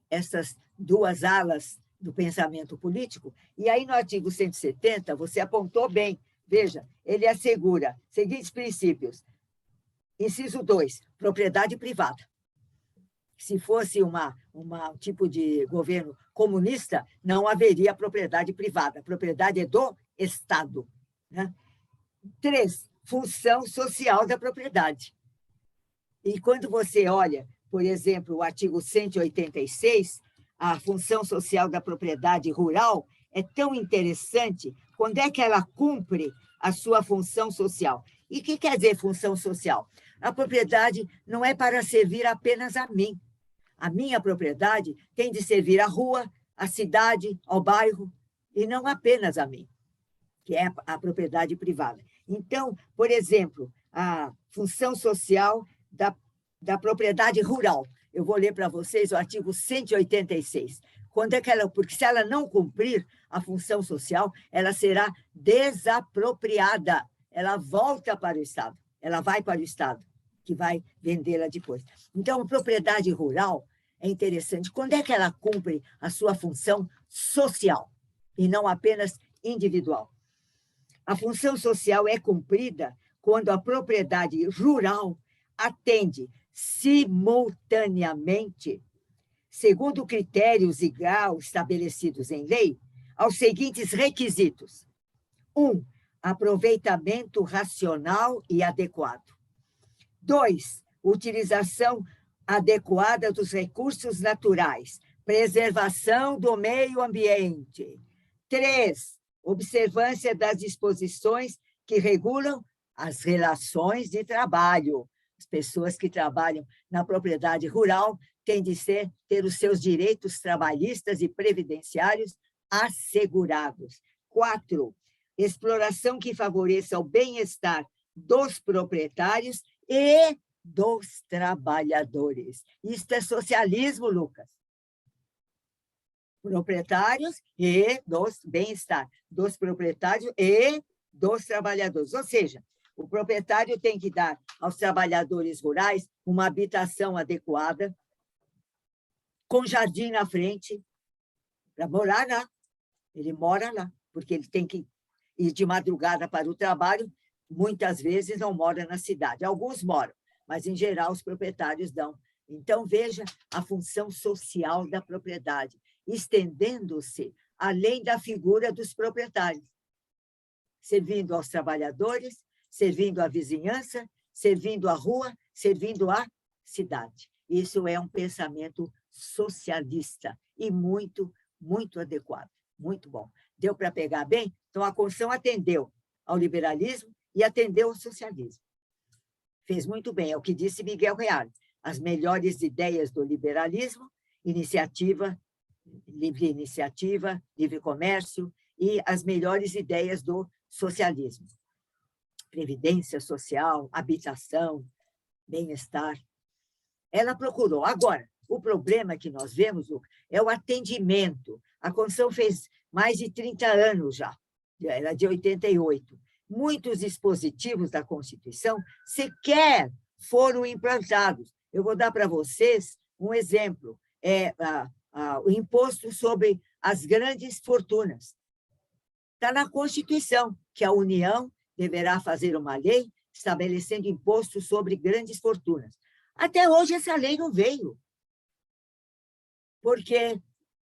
essas duas alas do pensamento político, e aí no artigo 170, você apontou bem, veja, ele assegura seguintes princípios. Inciso 2, propriedade privada. Se fosse um tipo de governo comunista, não haveria propriedade privada. A propriedade é do Estado. Né? 3, função social da propriedade. E quando você olha, por exemplo, o artigo 186, a função social da propriedade rural é tão interessante. Quando é que ela cumpre a sua função social? E o que quer dizer função social? A propriedade não é para servir apenas a mim. A minha propriedade tem de servir à rua, à cidade, ao bairro, e não apenas a mim, que é a propriedade privada. Então, por exemplo, a função social da propriedade rural. Eu vou ler para vocês o artigo 186. Quando é que porque se ela não cumprir a função social, ela será desapropriada. Ela volta para o Estado. Ela vai para o Estado, que vai vendê-la depois. Então, a propriedade rural é interessante. Quando é que ela cumpre a sua função social e não apenas individual? A função social é cumprida quando a propriedade rural atende simultaneamente, segundo critérios e graus estabelecidos em lei, aos seguintes requisitos. 1, aproveitamento racional e adequado. 2, utilização adequada dos recursos naturais, preservação do meio ambiente. 3, observância das disposições que regulam as relações de trabalho. As pessoas que trabalham na propriedade rural têm de ter os seus direitos trabalhistas e previdenciários assegurados. 4, exploração que favoreça o bem-estar dos proprietários e dos trabalhadores. Isto é socialismo, Lucas. Proprietários e dos bem-estar, dos proprietários e dos trabalhadores. Ou seja, o proprietário tem que dar aos trabalhadores rurais uma habitação adequada, com jardim na frente, para morar lá. Ele mora lá, porque ele tem que ir de madrugada para o trabalho, muitas vezes não mora na cidade. Alguns moram, mas, em geral, os proprietários dão. Então, veja a função social da propriedade, estendendo-se além da figura dos proprietários, servindo aos trabalhadores, servindo à vizinhança, servindo à rua, servindo à cidade. Isso é um pensamento socialista e muito, muito adequado. Muito bom. Deu para pegar bem? Então, a Constituição atendeu ao liberalismo e atendeu ao socialismo. Fez muito bem, é o que disse Miguel Reale. As melhores ideias do liberalismo, livre iniciativa, livre comércio, e as melhores ideias do socialismo. Previdência social, habitação, bem-estar. Ela procurou. Agora, o problema que nós vemos, Lucas, é o atendimento. A Constituição fez mais de 30 anos já, era de 88. Muitos dispositivos da Constituição sequer foram implantados. Eu vou dar para vocês um exemplo. O imposto sobre as grandes fortunas. Está na Constituição, que a União deverá fazer uma lei estabelecendo imposto sobre grandes fortunas. Até hoje, essa lei não veio, porque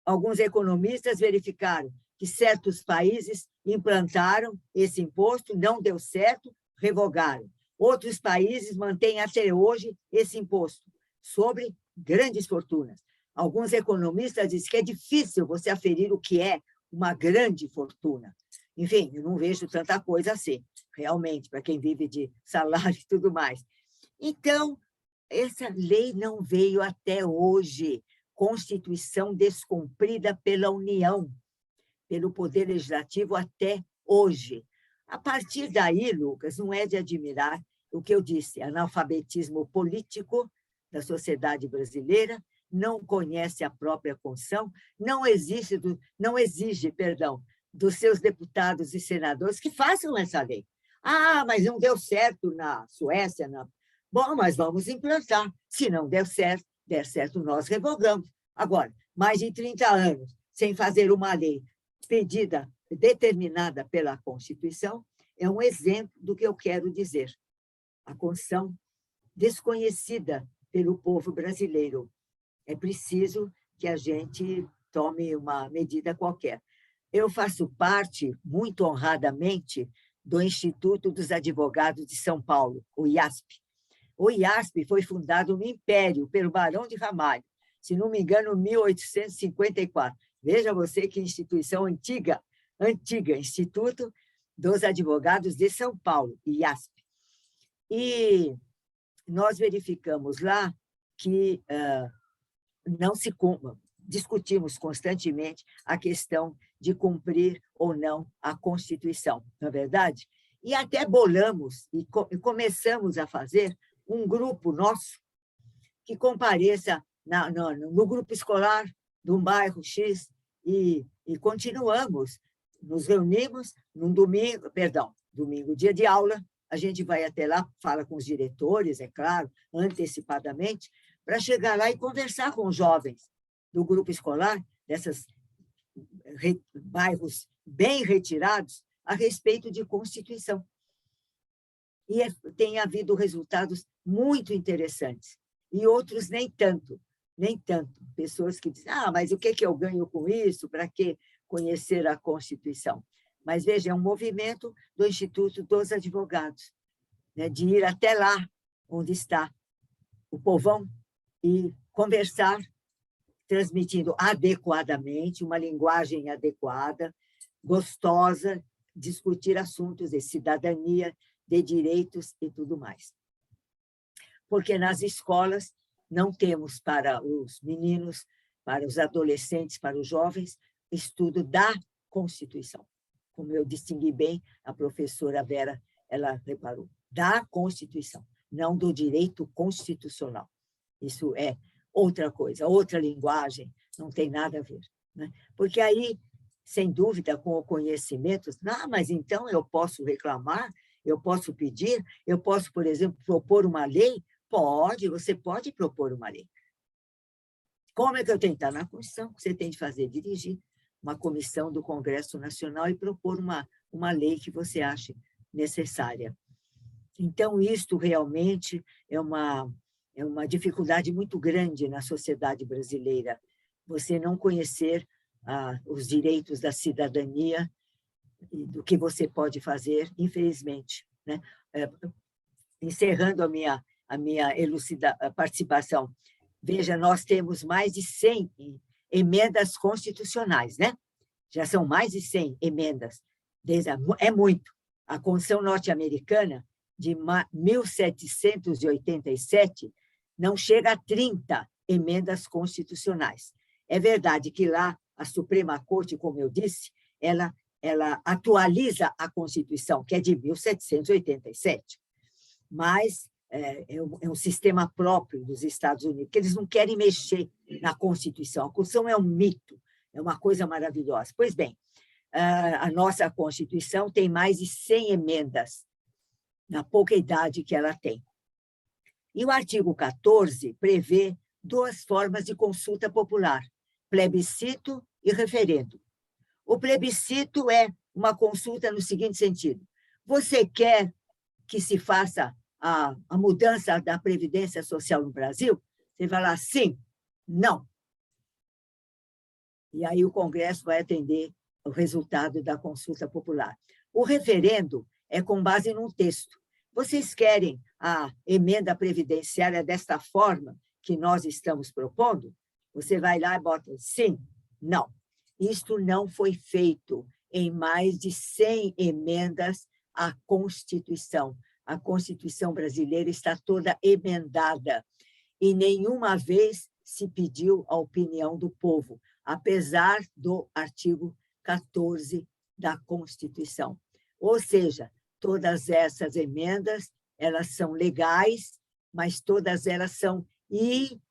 alguns economistas verificaram que certos países implantaram esse imposto, não deu certo, revogaram. Outros países mantêm até hoje esse imposto sobre grandes fortunas. Alguns economistas dizem que é difícil você aferir o que é uma grande fortuna. Enfim, eu não vejo tanta coisa assim, realmente, para quem vive de salário e tudo mais. Então, essa lei não veio até hoje. Constituição descumprida pela União, pelo Poder Legislativo até hoje. A partir daí, Lucas, não é de admirar o que eu disse, analfabetismo político da sociedade brasileira, não conhece a própria Constituição, não exige, dos seus deputados e senadores que façam essa lei. Ah, mas não deu certo na Suécia. Bom, mas vamos implantar. Se não der certo, nós revogamos. Agora, mais de 30 anos sem fazer uma lei determinada pela Constituição, é um exemplo do que eu quero dizer. A Constituição desconhecida pelo povo brasileiro. É preciso que a gente tome uma medida qualquer. Eu faço parte, muito honradamente, do Instituto dos Advogados de São Paulo, o IASP. O IASP foi fundado no Império, pelo Barão de Ramalho, se não me engano, em 1854. Veja você que instituição antiga, Instituto dos Advogados de São Paulo, IASP. E nós verificamos lá que discutimos constantemente a questão de cumprir ou não a Constituição, não é verdade? E até bolamos e começamos a fazer um grupo nosso que compareça no grupo escolar de um bairro X e continuamos, nos reunimos num domingo, dia de aula, a gente vai até lá, fala com os diretores, é claro, antecipadamente, para chegar lá e conversar com os jovens do grupo escolar, desses bairros bem retirados, a respeito de Constituição. E tem havido resultados muito interessantes, e outros nem tanto. Pessoas que dizem, mas o que eu ganho com isso? Para que conhecer a Constituição? Mas, veja, é um movimento do Instituto dos Advogados, né, de ir até lá onde está o povão e conversar, transmitindo adequadamente, uma linguagem adequada, gostosa, discutir assuntos de cidadania, de direitos e tudo mais. Porque nas escolas não temos para os meninos, para os adolescentes, para os jovens, estudo da Constituição. Como eu distingui bem, a professora Vera, ela reparou, da Constituição, não do direito constitucional. Isso é outra coisa, outra linguagem, não tem nada a ver, né? Porque aí, sem dúvida, com o conhecimento, mas então eu posso reclamar, eu posso pedir, eu posso, por exemplo, propor uma lei? Você pode propor uma lei. Como é que eu tenho que estar na Constituição? Você tem de fazer, dirigir uma comissão do Congresso Nacional e propor uma lei que você ache necessária. Então, isto realmente é uma dificuldade muito grande na sociedade brasileira, você não conhecer os direitos da cidadania e do que você pode fazer, infelizmente, né? Encerrando a minha participação, veja, nós temos mais de 100 emendas constitucionais, né? Já são mais de 100 emendas, é muito. A Constituição norte-americana, de 1787, não chega a 30 emendas constitucionais. É verdade que lá a Suprema Corte, como eu disse, ela atualiza a Constituição, que é de 1787, mas é um sistema próprio dos Estados Unidos, que eles não querem mexer na Constituição. A Constituição é um mito, é uma coisa maravilhosa. Pois bem, a nossa Constituição tem mais de 100 emendas, na pouca idade que ela tem. E o artigo 14 prevê 2 formas de consulta popular, plebiscito e referendo. O plebiscito é uma consulta no seguinte sentido: você quer que se faça a mudança da Previdência Social no Brasil? Você vai lá, sim, não. E aí o Congresso vai atender o resultado da consulta popular. O referendo é com base num texto. Vocês querem a emenda previdenciária desta forma que nós estamos propondo? Você vai lá e bota sim, não. Isto não foi feito em mais de 100 emendas à Constituição. A Constituição brasileira está toda emendada e nenhuma vez se pediu a opinião do povo, apesar do artigo 14 da Constituição. Ou seja, todas essas emendas, elas são legais, mas todas elas são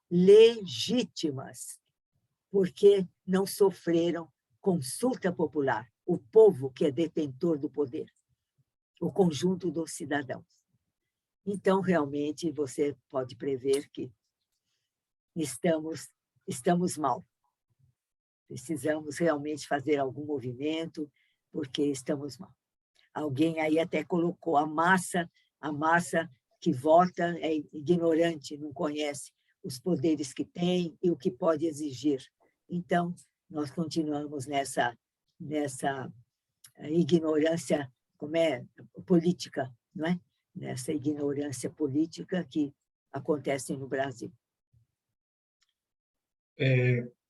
ilegítimas, porque não sofreram consulta popular, o povo que é detentor do poder, o conjunto dos cidadãos. Então, realmente, você pode prever que estamos mal. Precisamos realmente fazer algum movimento, porque estamos mal. Alguém aí até colocou a massa que vota é ignorante, não conhece os poderes que tem e o que pode exigir. Então, nós continuamos nessa ignorância, política, não é? Nessa ignorância política que acontece no Brasil.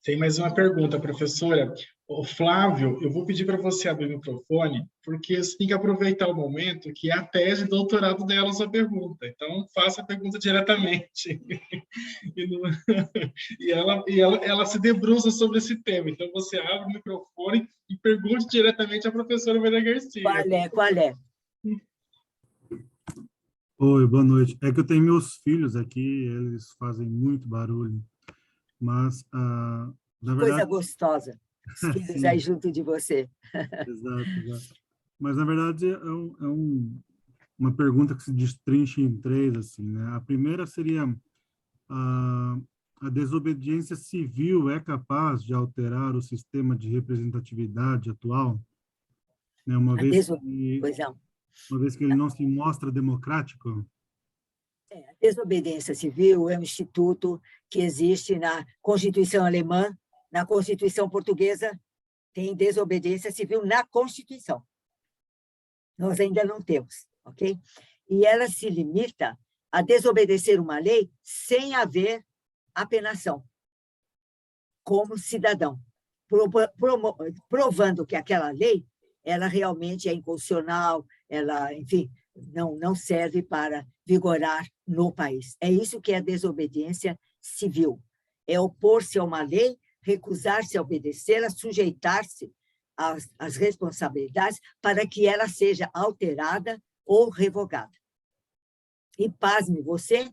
Tem mais uma pergunta, professora. O Flávio, eu vou pedir para você abrir o microfone, porque você tem que aproveitar o momento que é a tese de doutorado dela, sua pergunta. Então, faça a pergunta diretamente. E ela se debruça sobre esse tema. Então, você abre o microfone e pergunte diretamente à professora Maria Garcia. Qual é? Oi, boa noite. É que eu tenho meus filhos aqui, eles fazem muito barulho, mas, na verdade... Coisa gostosa, os filhos aí junto de você. Exato. Mas, na verdade, uma pergunta que se destrincha em três, assim, né? A primeira seria, a desobediência civil é capaz de alterar o sistema de representatividade atual? Né? Uma vez que ele não se mostra democrático? A desobediência civil é um instituto que existe na Constituição alemã, na Constituição portuguesa, tem desobediência civil na Constituição. Nós ainda não temos, ok? E ela se limita a desobedecer uma lei sem haver apenação, como cidadão, provando que aquela lei ela realmente é inconstitucional, ela, enfim, não serve para vigorar no país. É isso que é a desobediência civil. É opor-se a uma lei, recusar-se a obedecê-la, sujeitar-se às responsabilidades para que ela seja alterada ou revogada. E, pasme você,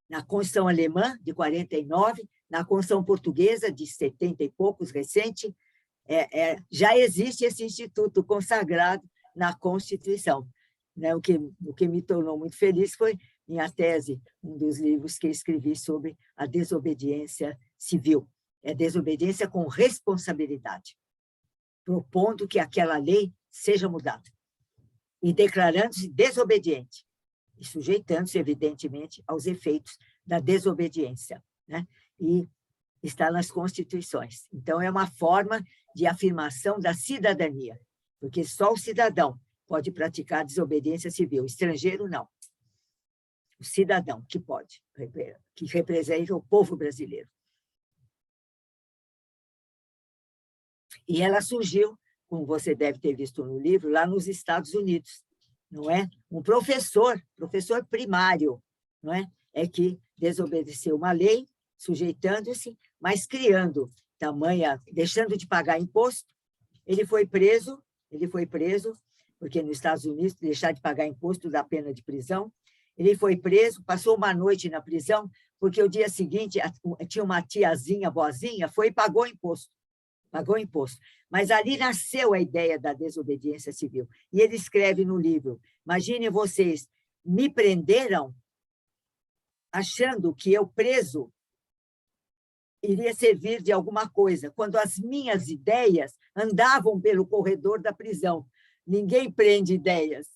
na Constituição alemã, de 49, na Constituição portuguesa, de 70 e poucos, recente, já existe esse instituto consagrado na Constituição. Né? O que me tornou muito feliz foi minha tese, um dos livros que escrevi sobre a desobediência civil. É desobediência com responsabilidade, propondo que aquela lei seja mudada e declarando-se desobediente e sujeitando-se, evidentemente, aos efeitos da desobediência, né? E está nas constituições. Então, é uma forma de afirmação da cidadania, porque só o cidadão pode praticar desobediência civil, o estrangeiro não. O cidadão que pode, que representa o povo brasileiro. E ela surgiu, como você deve ter visto no livro, lá nos Estados Unidos, não é? Um professor primário, não é? É que desobedeceu uma lei, sujeitando-se, mas criando deixando de pagar imposto. Ele foi preso, porque nos Estados Unidos, deixar de pagar imposto dá pena de prisão. Ele foi preso, passou uma noite na prisão, porque o dia seguinte tinha uma tiazinha boazinha, foi e pagou imposto. Mas ali nasceu a ideia da desobediência civil. E ele escreve no livro, imaginem vocês, me prenderam achando que eu preso iria servir de alguma coisa, quando as minhas ideias andavam pelo corredor da prisão. Ninguém prende ideias.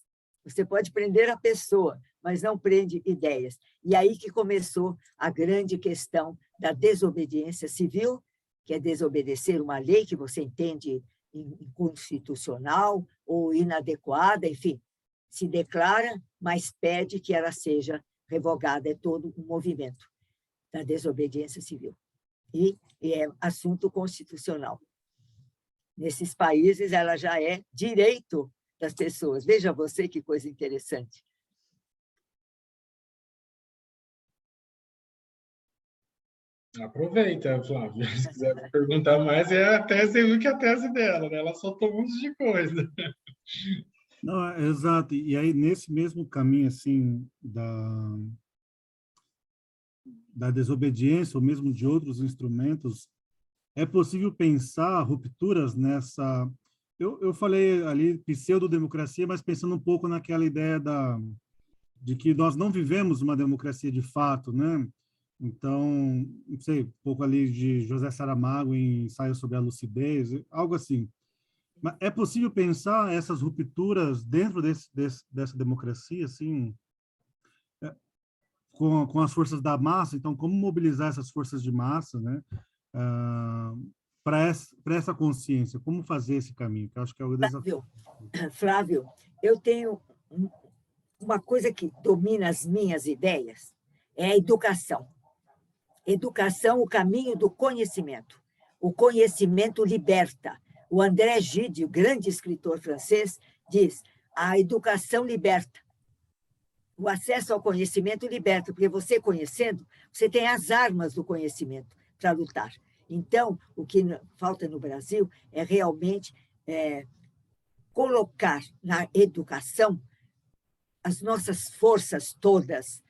Você pode prender a pessoa, mas não prende ideias. E aí que começou a grande questão da desobediência civil, que é desobedecer uma lei que você entende inconstitucional ou inadequada, enfim, se declara, mas pede que ela seja revogada. É todo um movimento da desobediência civil. E é assunto constitucional. Nesses países, ela já é direito das pessoas. Veja você que coisa interessante. Aproveita, Flávia. Se quiser perguntar mais, é a tese do que a tese dela, né? Ela soltou um monte de coisa. Não, exato. E aí, nesse mesmo caminho, assim, da desobediência, ou mesmo de outros instrumentos, é possível pensar rupturas nessa... Eu falei ali pseudo-democracia, mas pensando um pouco naquela ideia de que nós não vivemos uma democracia de fato, né? Então, não sei, um pouco ali de José Saramago em Ensaio sobre a Lucidez, algo assim. Mas é possível pensar essas rupturas dentro dessa democracia, assim, com as forças da massa? Então, como mobilizar essas forças de massa, né? Para essa consciência, como fazer esse caminho? Que eu acho que é o desafio. Flávio, eu tenho uma coisa que domina as minhas ideias, é a educação. Educação, o caminho do conhecimento. O conhecimento liberta. O André Gide, o grande escritor francês, diz: a educação liberta. O acesso ao conhecimento liberta, porque você conhecendo, você tem as armas do conhecimento para lutar. Então, o que falta no Brasil é realmente colocar na educação as nossas forças todas,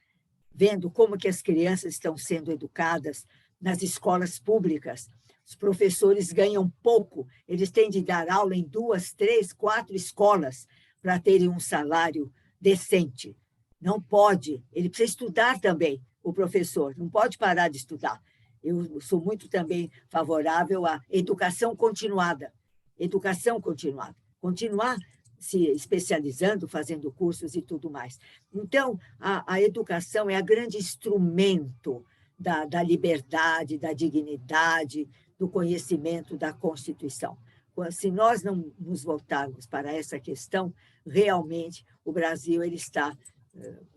vendo como que as crianças estão sendo educadas nas escolas públicas. Os professores ganham pouco, eles têm de dar aula em 2, 3, 4 escolas para terem um salário decente. Não pode, ele precisa estudar também, o professor, não pode parar de estudar. Eu sou muito também favorável à educação continuada. Educação continuada. Continuar se especializando, fazendo cursos e tudo mais. Então, a educação é o grande instrumento da liberdade, da dignidade, do conhecimento da Constituição. Se nós não nos voltarmos para essa questão, realmente o Brasil ele está,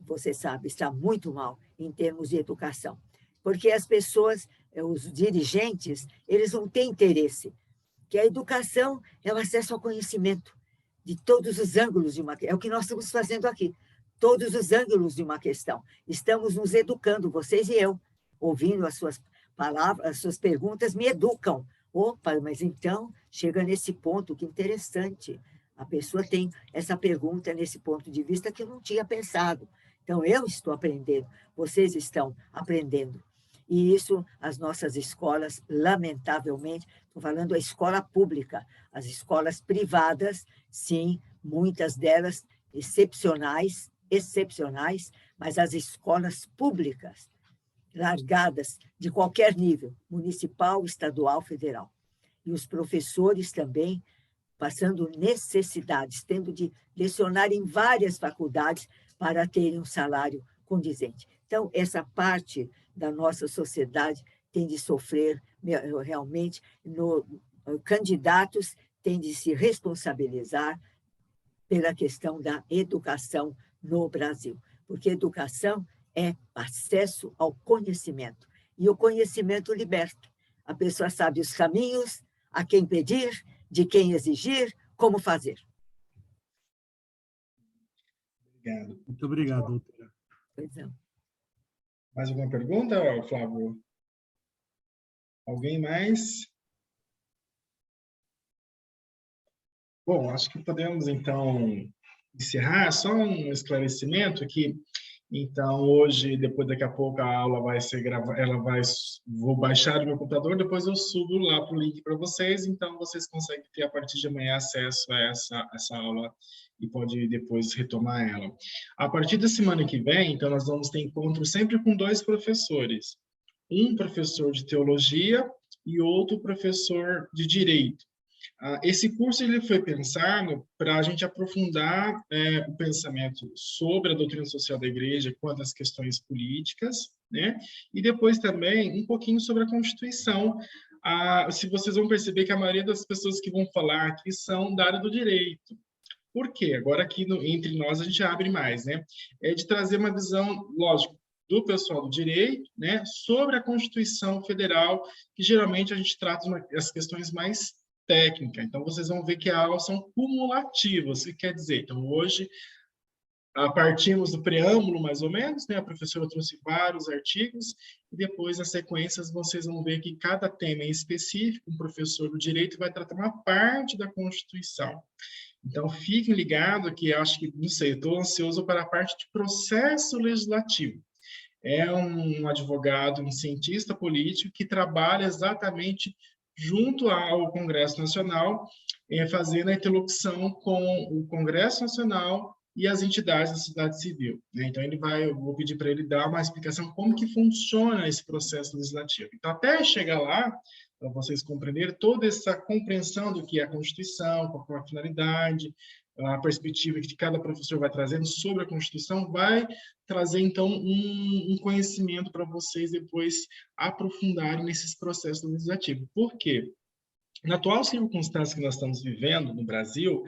você sabe, está muito mal em termos de educação. Porque as pessoas, os dirigentes, eles não têm interesse, que a educação é o acesso ao conhecimento de todos os ângulos de uma questão. É o que nós estamos fazendo aqui, todos os ângulos de uma questão. Estamos nos educando, vocês e eu, ouvindo as suas palavras, as suas perguntas me educam. Opa, mas então chega nesse ponto, que interessante. A pessoa tem essa pergunta nesse ponto de vista que eu não tinha pensado. Então, eu estou aprendendo, vocês estão aprendendo. E isso, as nossas escolas, lamentavelmente, estou falando da escola pública, as escolas privadas, sim, muitas delas excepcionais, mas as escolas públicas, largadas de qualquer nível, municipal, estadual, federal. E os professores também passando necessidades, tendo de lecionar em várias faculdades para terem um salário condizente. Então, essa parte da nossa sociedade tem de sofrer realmente, candidatos têm de se responsabilizar pela questão da educação no Brasil, porque educação é acesso ao conhecimento, e o conhecimento liberta. A pessoa sabe os caminhos, a quem pedir, de quem exigir, como fazer. Obrigado. Muito obrigado, doutora. Pois não. Mais alguma pergunta, Flávio? Alguém mais? Bom, acho que podemos, então, encerrar. Só um esclarecimento aqui. Então, hoje, daqui a pouco, a aula vai ser gravada, vou baixar do meu computador, depois eu subo lá para o link para vocês, então vocês conseguem ter, a partir de amanhã, acesso a essa aula e pode depois retomar ela. A partir da semana que vem, então, nós vamos ter encontro sempre com 2 professores. Um professor de teologia e outro professor de direito. Esse curso ele foi pensado para a gente aprofundar o pensamento sobre a doutrina social da igreja quanto às questões políticas, né? E depois também um pouquinho sobre a Constituição, se vocês vão perceber que a maioria das pessoas que vão falar aqui são da área do direito. Por quê? Agora aqui entre nós a gente abre mais, né? É de trazer uma visão, lógico, do pessoal do direito, né, sobre a Constituição Federal, que geralmente a gente trata as questões mais técnicas. Então, vocês vão ver que as aulas são cumulativas. O que quer dizer? Então, hoje, partimos do preâmbulo, mais ou menos, né? A professora trouxe vários artigos, e depois, as sequências, vocês vão ver que cada tema é específico, o professor do direito vai tratar uma parte da Constituição. Então, fiquem ligados que acho que, não sei, estou ansioso para a parte de processo legislativo. É um advogado, um cientista político que trabalha exatamente junto ao Congresso Nacional, fazendo a interlocução com o Congresso Nacional e as entidades da sociedade civil, né? Então, eu vou pedir para ele dar uma explicação como que funciona esse processo legislativo. Então, até chegar lá, para vocês compreenderem toda essa compreensão do que é a Constituição, qual é a finalidade, a perspectiva que cada professor vai trazendo sobre a Constituição, vai trazer, então, um conhecimento para vocês depois aprofundarem nesses processos legislativos. Por quê? Na atual circunstância que nós estamos vivendo no Brasil,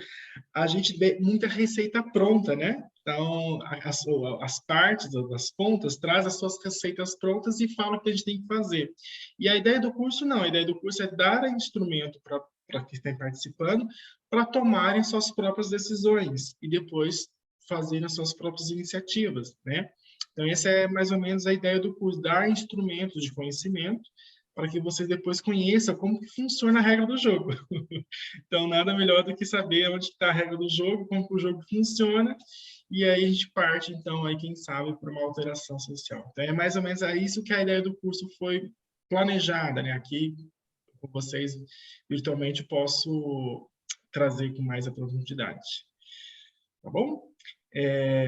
a gente vê muita receita pronta, né? Então, as partes, as pontas, traz as suas receitas prontas e fala o que a gente tem que fazer. E a ideia do curso, não. A ideia do curso é dar instrumento para quem está participando, para tomarem suas próprias decisões e depois fazerem as suas próprias iniciativas, né? Então, essa é mais ou menos a ideia do curso, dar instrumentos de conhecimento para que vocês depois conheçam como que funciona a regra do jogo. Então, nada melhor do que saber onde está a regra do jogo, como que o jogo funciona, e aí a gente parte, então, aí, quem sabe, para uma alteração social. Então, é mais ou menos isso que a ideia do curso foi planejada, né? Aqui, com vocês, virtualmente, posso trazer com mais profundidade. Tá bom?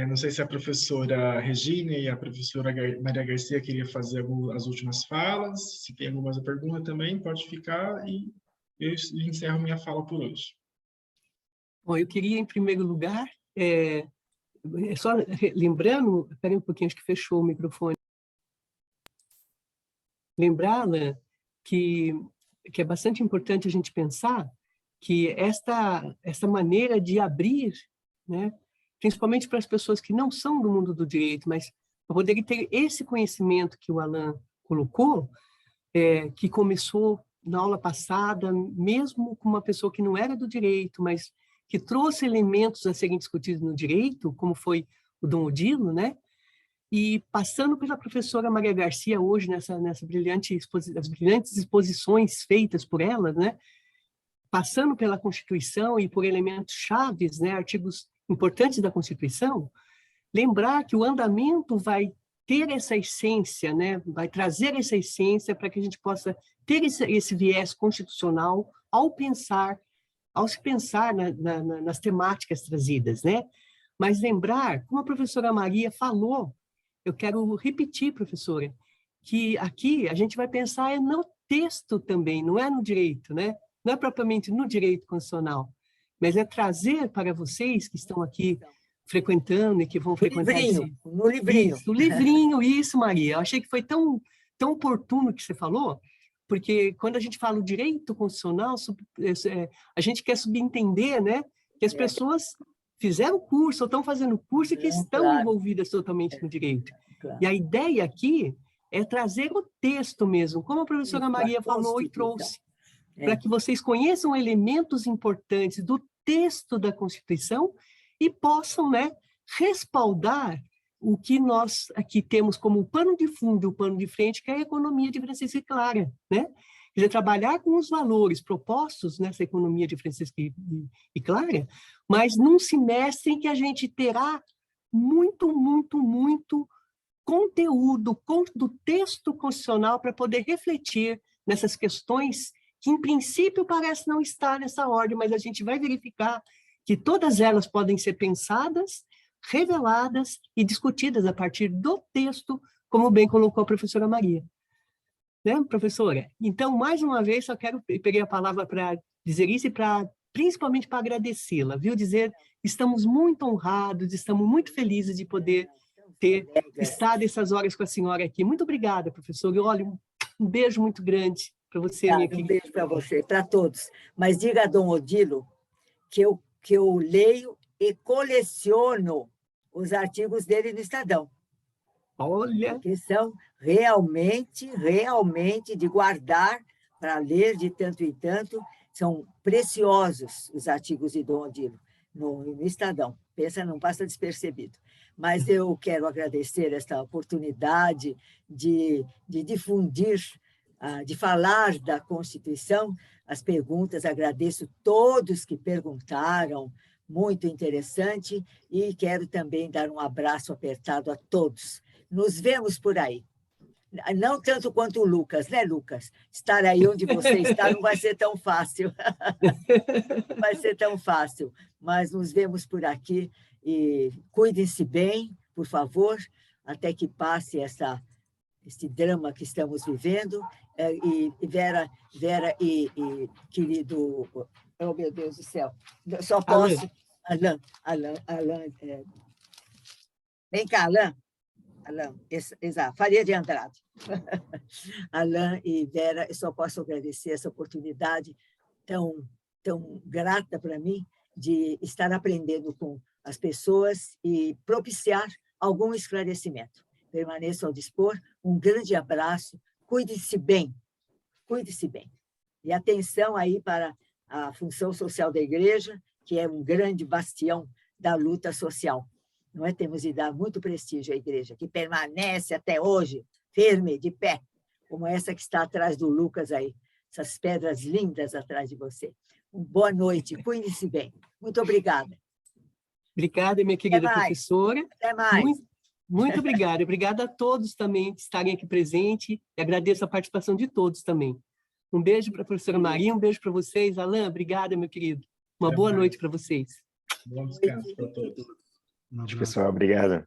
Não sei se a professora Regina e a professora Maria Garcia queriam fazer as últimas falas. Se tem alguma pergunta também, pode ficar e eu encerro minha fala por hoje. Bom, eu queria, em primeiro lugar, só lembrando, espera um pouquinho, acho que fechou o microfone. Lembrá-la que é bastante importante a gente pensar que esta maneira de abrir, né, principalmente para as pessoas que não são do mundo do direito, mas para poderem ter esse conhecimento que o Alan colocou, que começou na aula passada, mesmo com uma pessoa que não era do direito, mas que trouxe elementos a serem discutidos no direito, como foi o Dom Odilo, né? E passando pela professora Maria Garcia hoje, nessa brilhante as brilhantes exposições feitas por ela, né? Passando pela Constituição e por elementos chaves, né? Artigos importantes da Constituição, lembrar que o andamento vai ter essa essência, né? Vai trazer essa essência para que a gente possa ter esse viés constitucional ao se pensar nas temáticas trazidas, né? Mas lembrar, como a professora Maria falou, eu quero repetir, professora, que aqui a gente vai pensar no texto também, não é no direito, né? Não é propriamente no direito constitucional, mas é trazer para vocês que estão aqui frequentando e que vão frequentar no livrinho. Isso, o livrinho, isso, Maria. Eu achei que foi tão oportuno que você falou, porque quando a gente fala o direito constitucional, a gente quer subentender, né, que as pessoas fizeram curso ou estão fazendo curso e que estão envolvidas totalmente no direito. Claro. E a ideia aqui é trazer o texto mesmo, como a professora Maria falou e trouxe, para que vocês conheçam elementos importantes do texto da Constituição e possam, né, respaldar o que nós aqui temos como pano de fundo e o pano de frente, que é a economia de Francisco e Clara, né? Quer dizer, trabalhar com os valores propostos nessa economia de Francisco e Clara, mas num semestre em que a gente terá muito conteúdo do texto constitucional para poder refletir nessas questões que, em princípio, parece não estar nessa ordem, mas a gente vai verificar que todas elas podem ser pensadas, reveladas e discutidas a partir do texto, como bem colocou a professora Maria. Né, professora? Então, mais uma vez, só peguei a palavra para dizer isso e principalmente para agradecê-la, viu? Dizer, estamos muito honrados, estamos muito felizes de poder ter estado essas horas com a senhora aqui. Muito obrigada, professora. E olha, um beijo muito grande para você, Tá, minha um querida. beijo para você, para todos. Mas diga a Dom Odilo que eu leio e coleciono os artigos dele no Estadão, Olha, que são realmente de guardar para ler de tanto em tanto. São preciosos os artigos de Dom Odilo no Estadão. Pensa, não passa despercebido. Mas eu quero agradecer esta oportunidade de difundir, de falar da Constituição, as perguntas. Agradeço todos que perguntaram, muito interessante, e quero também dar um abraço apertado a todos. Nos vemos por aí. Não tanto quanto o Lucas, né, Lucas? Estar aí onde você está não vai ser tão fácil. Não vai ser tão fácil, mas nos vemos por aqui e cuidem-se bem, por favor, até que passe esse drama que estamos vivendo. E Vera e querido... Oh, meu Deus do céu! Eu só posso... Alain, vem cá, Alain, exato, Faria de Andrade. Alain e Vera, eu só posso agradecer essa oportunidade tão grata para mim de estar aprendendo com as pessoas e propiciar algum esclarecimento. Permaneço ao dispor. Um grande abraço. Cuide-se bem. Cuide-se bem. E atenção aí para a função social da igreja, que é um grande bastião da luta social. Não é? Temos de dar muito prestígio à igreja, que permanece até hoje firme, de pé, como essa que está atrás do Lucas aí, essas pedras lindas atrás de você. Boa noite, cuide-se bem. Muito obrigada. Obrigada, minha querida professora. Até mais. Muito obrigada. Obrigada a todos também que estarem aqui presentes. E agradeço a participação de todos também. Um beijo para a professora Maria, um beijo para vocês. Alain, obrigada, meu querido. Uma boa noite para vocês. Bom descanso para todos. Pessoal, obrigado.